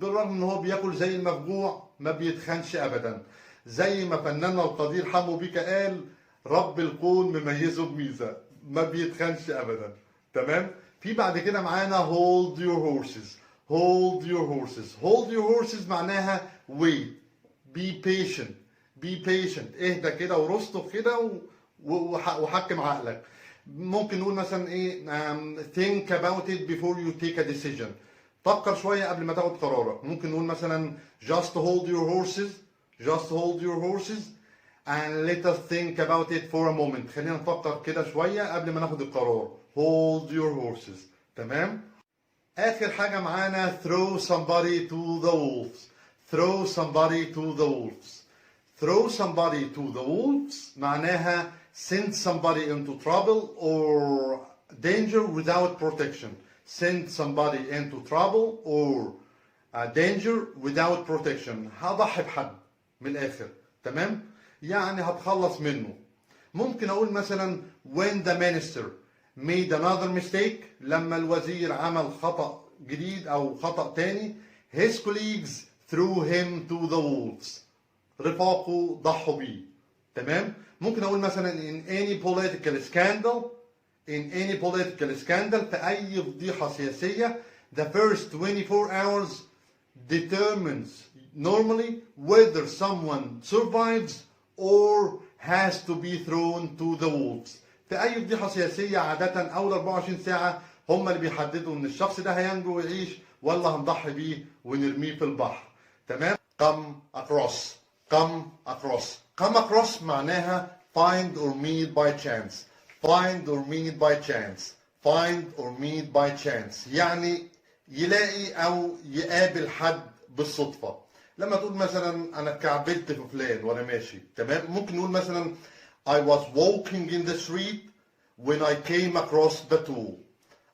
بالرغم ان هو بياكل زي المفجوع ما بيتخنش ابدا. زي ما فناننا القدير حمو بيكا قال رب الكون مميزه بميزه، ما بيتخنش ابدا. تمام؟ في بعد كده معانا hold your horses. hold your horses. hold your horses معناها wait. be patient. be patient. اهدى كده ورستق كده وحكم عقلك. ممكن نقول مثلا ايه think about it before you take a decision. فكر شويه قبل ما تاخد قرارك. ممكن نقول مثلا just hold your horses. just hold your horses and let us think about it for a moment. خلينا نفكر كده شويه قبل ما ناخد القرار. hold your horses. تمام؟ اخر حاجه معانا throw somebody to the wolves. throw somebody to the wolves. throw somebody to the wolves معناها send somebody into trouble or danger without protection. send somebody into trouble or danger without protection. هضحي بحد من الاخر. تمام؟ يعني هتخلص منه. ممكن اقول مثلا when the minister made another mistake. لما الوزير عمل خطأ جديد او خطأ تاني his colleagues threw him to the wolves. رفاقه ضحوا بيه. تمام؟ ممكن اقول مثلا in any political scandal. in any political scandal في اي فضيحة سياسية the first 24 hours determines normally whether someone survives or has to be thrown to the wolves. في اي فضيحة سياسية عادة اول 24 ساعة هم اللي بيحددوا ان الشخص ده هينجو ويعيش ولا هنضحي بيه ونرميه في البحر. تمام؟ come across. come across. come across معناها find or meet by chance. find or meet by chance. find or meet by chance يعني يلاقي او يقابل حد بالصدفة. لما تقول مثلا انا كعبلت في فلان وانا ماشي. تمام؟ ممكن نقول مثلا I was walking in the street when I came across بتول.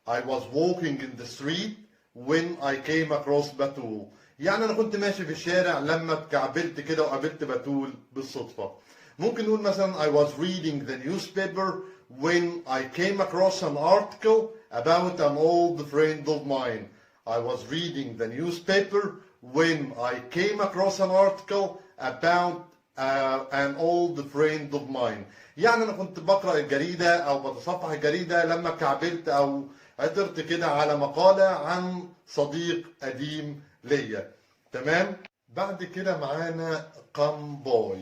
I was walking in the street when I came across بتول. يعني انا كنت ماشي في الشارع لما اتكعبلت كده وقابلت بتول بالصدفة. ممكن نقول مثلا I was reading the newspaper when I came across an article about an old friend of mine. I was reading the newspaper when I came across an article about an old friend of mine. يعني انا كنت بقرا الجريده او بتصفح الجريده لما كعبلت او عثرت كده على مقاله عن صديق قديم ليا. تمام؟ بعد كده معانا come boy.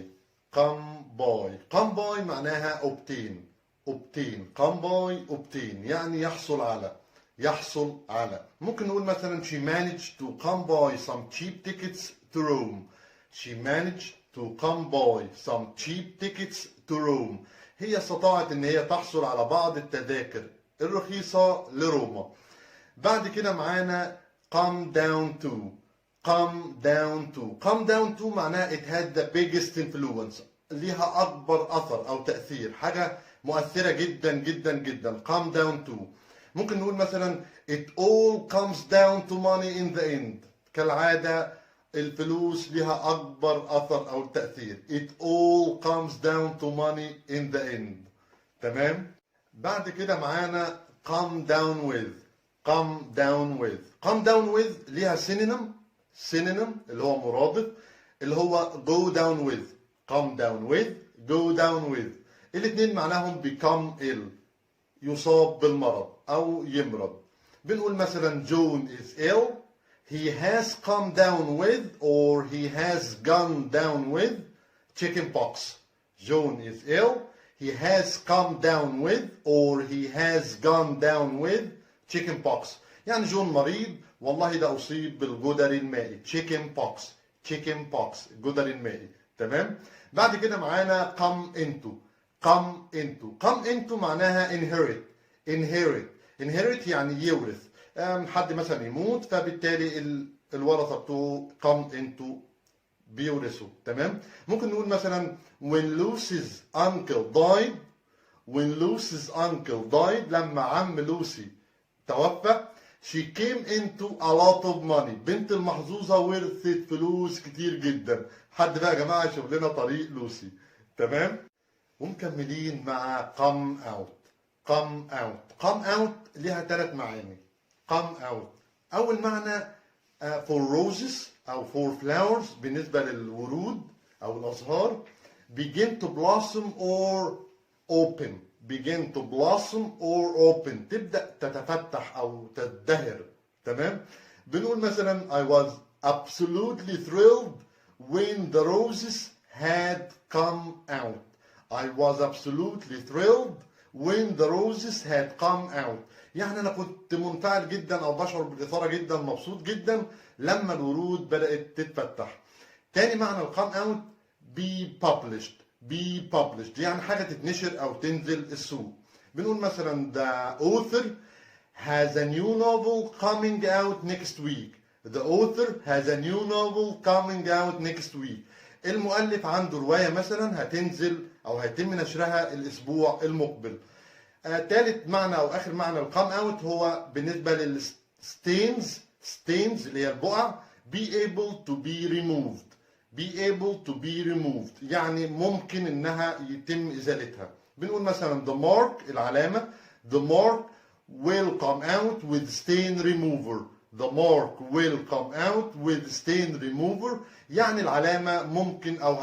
come boy. come boy معناها obtain. obtain. come boy obtain يعني يحصل على. يحصل على. ممكن نقول مثلا she managed to come by some cheap tickets to Rome. she managed to come by some cheap tickets to Rome. هي استطاعت ان هي تحصل على بعض التذاكر الرخيصة لروما. بعد كده معانا come down to. come down to. come down to معناها it had the biggest influence. ليها اكبر اثر او تأثير. حاجة مؤثرة جدا جدا جدا. come down to. ممكن نقول مثلا it all comes down to money in the end. كالعادة الفلوس لها أكبر أثر أو تأثير. it all comes down to money in the end. تمام؟ بعد كده معانا come down with. come down with. come down with ليها synonym. synonym اللي هو مرادف اللي هو go down with. come down with. go down with. الاثنين معناهم become ill. يصاب بالمرض أو يمرض. بنقول مثلا John is ill. He has come down with or he has gone down with chicken pox. John is ill. He has come down with or he has gone down with chicken pox. يعني جون مريض والله ده أصيب بالجدر المائي. chicken pox. chicken pox. الجدر المائي. تمام؟ بعد كده معانا come into. come into. come into معناها inherit. inherit. inherit يعني يورث. حد مثلا يموت فبالتالي الورثة بتوعه come into بيورثوا. تمام. ممكن نقول مثلا when Lucy's uncle died. when Lucy's uncle died لما عم لوسي توفى she came into a lot of money. بنت المحظوظة ورثت فلوس كتير جدا. حد بقى يا جماعة يشوف لنا طريق لوسي. تمام. ومكملين مع come out. come out. come out ليها 3 معاني. come out أول معنى for roses أو for flowers بالنسبة للورود أو الأزهار begin to blossom or open. begin to blossom or open تبدأ تتفتح أو تزدهر. تمام. بنقول مثلا I was absolutely thrilled when the roses had come out. I was absolutely thrilled when the roses had come out. يعني أنا كنت منفعل جدا أو بشعر بالإثارة جدا مبسوط جدا لما الورود بدأت تتفتح. تاني معنى الcome out be published. be published يعني حاجة تتنشر أو تنزل السوق. بنقول مثلا the author has a new novel coming out next week. the author has a new novel coming out next week. المؤلف عنده رواية مثلا هتنزل أو هيتم نشرها الأسبوع المقبل. ثالث معنى أو آخر معنى الcome out هو بالنسبة للstains. stains اللي هي البقع be able to be removed. be able to be removed يعني ممكن انها يتم ازالتها. بنقول مثلا the mark العلامة the mark will come out with stain remover. the mark will come out with stain remover يعني العلامة ممكن او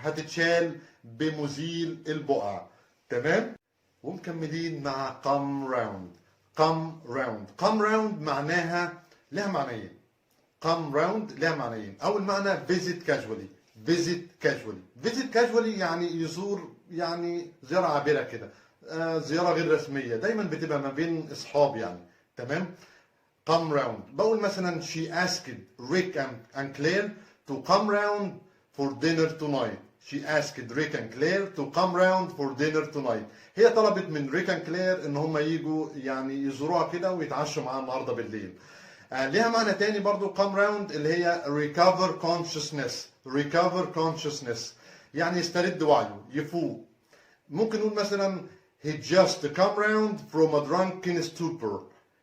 هتتشال بمزيل البقع. تمام. ومكملين مع come round. come round. come round معناها لها معنيين. come round لها معنيين. أول معنى visit casually. visit casually. visit casually يعني يزور يعني زيارة عابرة كده. زيارة غير رسمية دايما بتبقى ما بين أصحاب يعني. تمام. come round. بقول مثلا she asked Rick and Claire to come round for dinner tonight. she asked Rick and Claire to come round for dinner tonight. هي طلبت من ريك and كلير ان هم يجوا يعني يزوروها كده ويتعشوا معاها النهارده بالليل. ليها معنى تاني برضو come round اللي هي recover consciousness. recover consciousness يعني يسترد وعيه يفوق. ممكن نقول مثلا he just come round from a drunken stupor.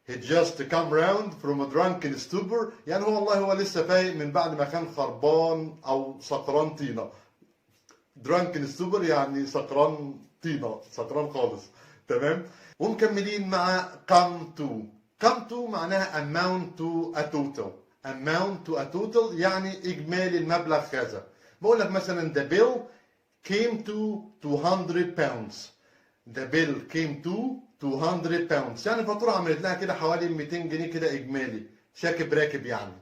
he just come round from a drunken stupor يعني هو لسه فايق من بعد ما كان خربان او سكران طينه. drunken stupor يعني سكران طينه سكران خالص. تمام. ومكملين مع come to. come to معناها amount to a total. amount to a total يعني إجمالي المبلغ كذا. بقول لك مثلا the bill came to 200 pounds. the bill came to 200 pounds يعني الفاتورة عملت لها كده حوالي 200 جنيه كده إجمالي شاكب راكب يعني.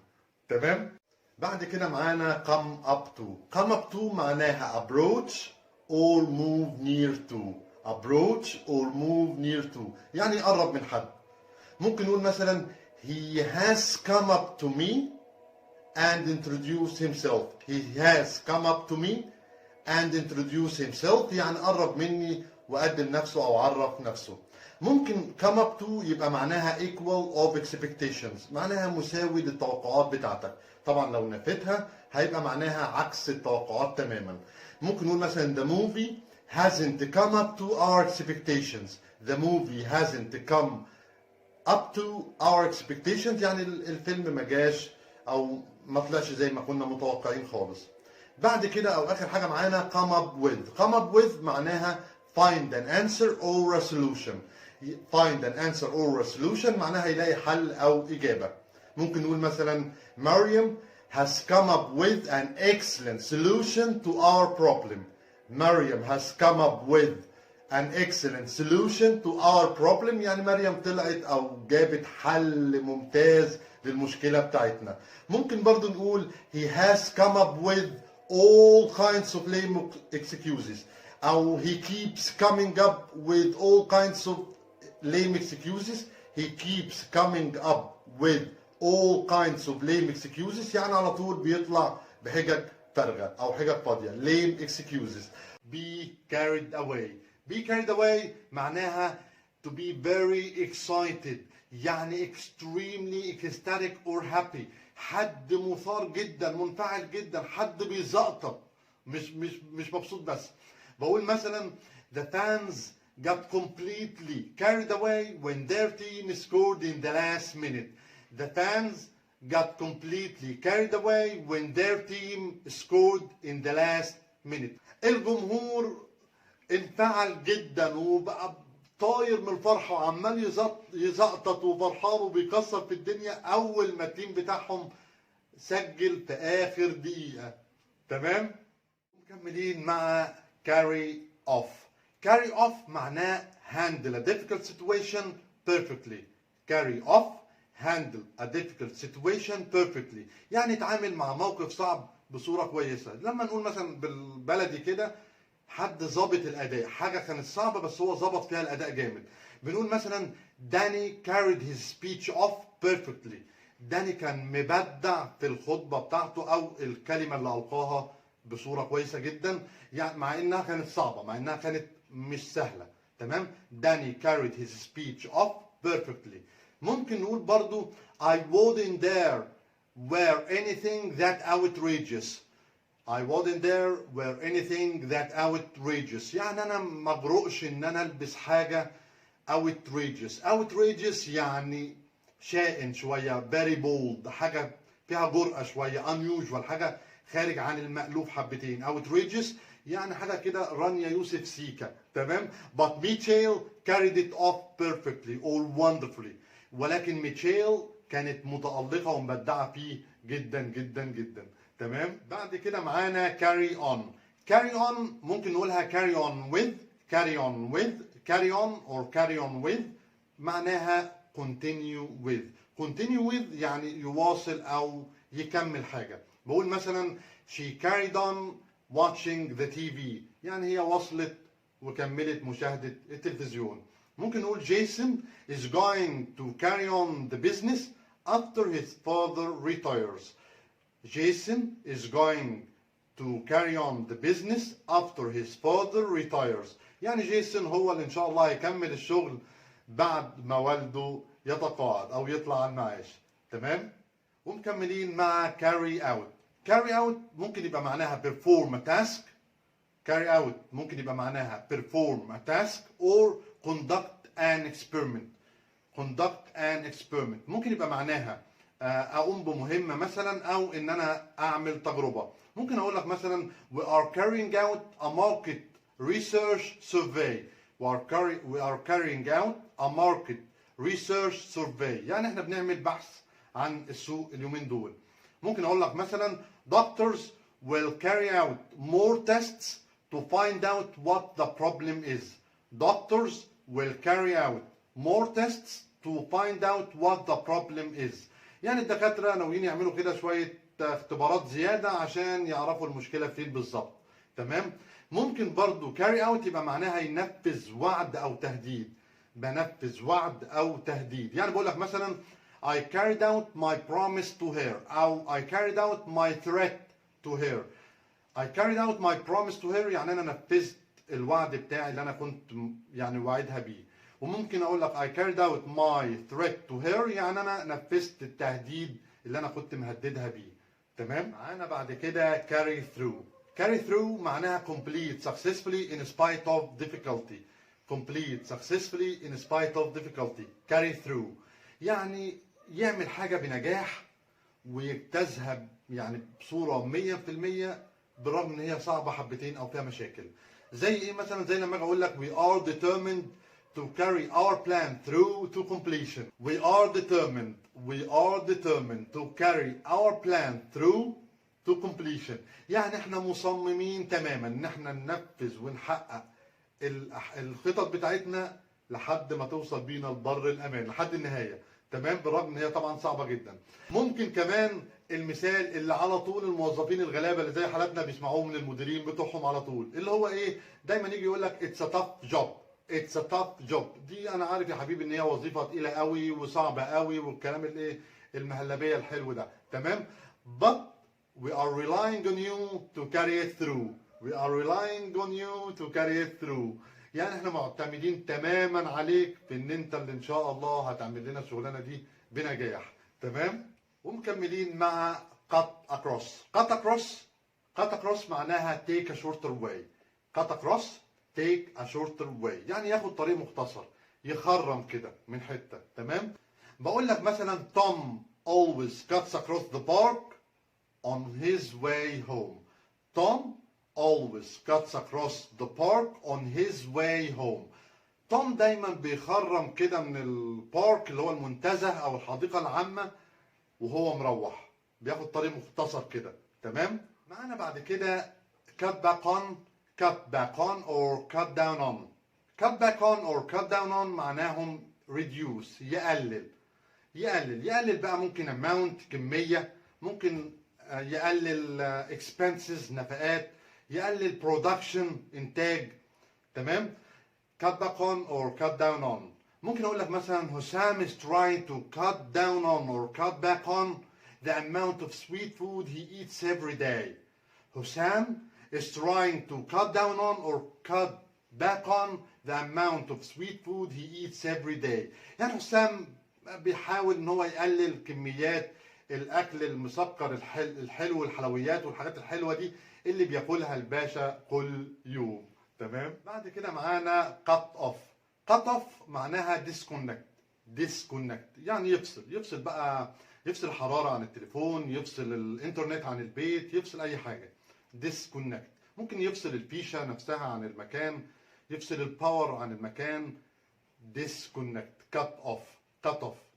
تمام. بعد كده معانا come up to. come up to معناها approach or move near to. approach or move near to يعني يقرب من حد. ممكن نقول مثلا he has come up to me and introduced himself. he has come up to me and introduced himself يعني قرب مني وقدم نفسه او عرف نفسه. ممكن come up to يبقى معناها equal of expectations معناها مساوي للتوقعات بتاعتك. طبعا لو نفيتها هيبقى معناها عكس التوقعات تماما. ممكن نقول مثلا the movie hasn't come up to our expectations. the movie hasn't come up to our expectations يعني الفيلم ما جاش او ما طلعش زي ما كنا متوقعين خالص. بعد كده او اخر حاجه معانا come up with. come up with معناها find an answer or a solution. find an answer or a solution معناها يلاقي حل او اجابه. ممكن نقول مثلا Mariam has come up with an excellent solution to our problem. Mariam has come up with an excellent solution to our problem يعني مريم طلعت او جابت حل ممتاز للمشكله بتاعتنا. ممكن برضو نقول he has come up with all kinds of lame excuses او he keeps coming up with all kinds of lame excuses. he keeps coming up with all kinds of lame excuses يعني على طول بيطلع بحجج فارغه او حجج فاضيه lame excuses. be carried away. be carried away معناها to be very excited يعني extremely ecstatic or happy حد مثار جدا، منفعل جدا، حد بيزقطط، مش مبسوط بس. بقول مثلا the fans got completely carried away when their team scored in the last minute. The fans got completely carried away when their team scored in the last minute. الجمهور انفعل جدا وبقى طاير من الفرحه وعمال يزقطط وفرحان وبيكسر في الدنيا اول ما التيم بتاعهم سجل في اخر دقيقه. تمام؟ مكملين مع carry off. carry off معناه handle a difficult situation perfectly. carry off handle a difficult situation perfectly. يعني اتعامل مع موقف صعب بصوره كويسه. لما نقول مثلا بالبلدي كده حد ظابط الاداء، حاجه كانت صعبه بس هو ظبط فيها الاداء جامد. بنقول مثلا داني carried his speech off perfectly. داني كان مبدع في الخطبه بتاعته او الكلمه اللي القاها بصوره كويسه جدا، يعني مع انها كانت صعبه، مع انها كانت مش سهله. تمام؟ داني carried his speech off perfectly. ممكن نقول برضو I wasn't there where anything that outrageous. I wasn't there where anything that outrageous. يعني انا ما اجرؤش ان انا البس حاجه outrageous. outrageous يعني شائن شويه، very bold، حاجه فيها جرأه شويه، unusual، حاجه خارج عن المألوف حبتين. outrageous يعني حاجه كده رانيا يوسف سيكا. تمام؟ but ميتشيل carried it off perfectly or wonderfully. ولكن ميتشيل كانت متألقه ومبدعه فيه جدا جدا جدا. تمام؟ بعد كده معانا carry on. carry on ممكن نقولها carry on with، carry on with، carry on or carry on with معناها continue with. continue with يعني يواصل او يكمل حاجه. بقول مثلا she carried on watching the TV. يعني هي وصلت وكملت مشاهده التلفزيون. ممكن نقول Jason is going to carry on the business after his father retires. Jason is going to carry on the business after his father retires. يعني جيسون هو اللي ان شاء الله هيكمل الشغل بعد ما والده يتقاعد او يطلع على المعاش. تمام؟ ومكملين مع carry out. carry out ممكن يبقى معناها perform a task. carry out ممكن يبقى معناها perform a task or conduct an experiment. conduct an experiment ممكن يبقى معناها اقوم بمهمه مثلا او ان انا اعمل تجربه. ممكن اقول لك مثلا we are carrying out a market research survey. we are carrying out a market research survey يعني احنا بنعمل بحث عن السوق اليومين دول. ممكن اقول لك مثلا doctors will carry out more tests to find out what the problem is. doctors will carry out more tests to find out what the problem is. يعني الدكاترة ناويين يعملوا كده شوية اختبارات زيادة عشان يعرفوا المشكلة فين بالظبط. تمام؟ ممكن برضو carry out يبقى معناها ينفذ وعد أو تهديد. بنفذ وعد أو تهديد. يعني بقول لك مثلا I carried out my promise to her أو I carried out my threat to her. I carried out my promise to her يعني أنا نفذت الوعد بتاعي اللي أنا كنت يعني وعدها بيه. وممكن اقول لك I carried out my threat to her يعني انا نفذت التهديد اللي انا كنت مهددها بيه. تمام؟ معانا بعد كده carry through. carry through معناها complete successfully in spite of difficulty. complete successfully in spite of difficulty. carry through يعني يعمل حاجة بنجاح ويجتازها يعني بصورة 100% بالرغم ان هي صعبة حبتين او فيها مشاكل. زي ايه مثلا؟ زي لما اجي اقول لك we are determined to carry our plan through to completion. We are determined to carry our plan through to completion. يعني احنا مصممين تماما ان احنا ننفذ ونحقق الخطط بتاعتنا لحد ما توصل بينا لبر الامان، لحد النهايه. تمام؟ بالرغم ان هي طبعا صعبه جدا. ممكن كمان المثال اللي على طول الموظفين الغلابه اللي زي حالاتنا بيسمعوه من المديرين بتوعهم على طول، اللي هو ايه؟ دايما يجي يقول لك it's a tough job. it's a tough job. دي انا عارف يا حبيبي ان هي وظيفه تقيله قوي وصعبه قوي والكلام الايه المهلبيه الحلو ده. تمام؟ but we are relying on you to carry it through. we are relying on you to carry it through. يعني احنا معتمدين تماما عليك في ان انت اللي ان شاء الله هتعمل لنا الشغلانه دي بنجاح. تمام؟ ومكملين مع cut across. cut across معناها take a shorter way. cut across take a shorter way، يعني ياخد طريق مختصر، يخرم كده من حتة. تمام؟ بقول لك مثلا Tom always cuts across the park on his way home. Tom always cuts across the park on his way home. توم دايما بيخرم كده من البارك اللي هو المنتزه او الحديقة العامة وهو مروح، بياخد طريق مختصر كده. تمام؟ معانا بعد كده cut back on or cut down on. cut back on or cut down on معناهم reduce، يقلل بقى، ممكن amount كمية، ممكن يقلل expenses نفقات، يقلل production إنتاج. تمام؟ cut back on or cut down on. ممكن أقول لك مثلا حسام is trying to cut down on or cut back on the amount of sweet food he eats every day. حسام is trying to cut down on or cut back on the amount of sweet food he eats every day. يعني حسام بيحاول ان هو يقلل كميات الاكل المسكر الحلو والحلويات والحاجات الحلوه دي اللي بياكلها الباشا كل يوم. تمام؟ بعد كده معانا cut off معناها disconnect، يعني يفصل بقى، يفصل الحراره عن التليفون، يفصل الانترنت عن البيت، يفصل اي حاجه. disconnect ممكن يفصل الفيشه نفسها عن المكان، يفصل الباور عن المكان. disconnect cut off.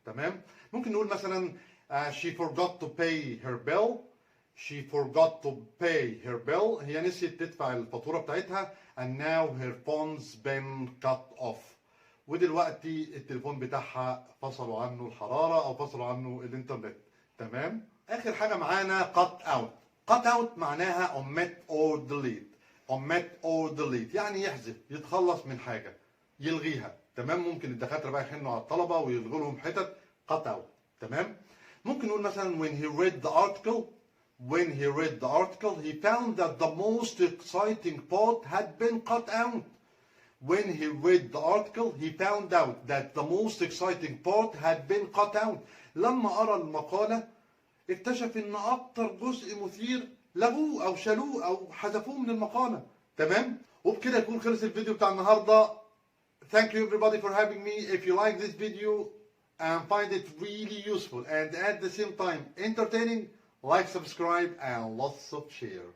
تمام؟ ممكن نقول مثلا she forgot to pay her bill. هي نسيت تدفع الفاتوره بتاعتها and now her phone's been cut off. ودلوقتي التليفون بتاعها فصلوا عنه الحراره او فصلوا عنه الانترنت. تمام؟ اخر حاجه معانا cut out معناها omit or delete، يعني يحذف، يتخلص من حاجه، يلغيها. تمام؟ ممكن الدكاتره بقى يحنوا على الطلبه ويلغوا لهم حتت cut out. تمام؟ ممكن نقول مثلا when he read the article he found that the most exciting part had been cut out. When he read the article he found out that the most exciting part had been cut out. لما قرأ المقالة اكتشف ان اكتر جزء مثير لغوه او شالوه او حذفوه من المقالة. تمام؟ وبكده يكون خلص الفيديو بتاع النهارده. Thank you everybody for having me. If you like this video and find it really useful and at the same time entertaining, like, subscribe and lots of share.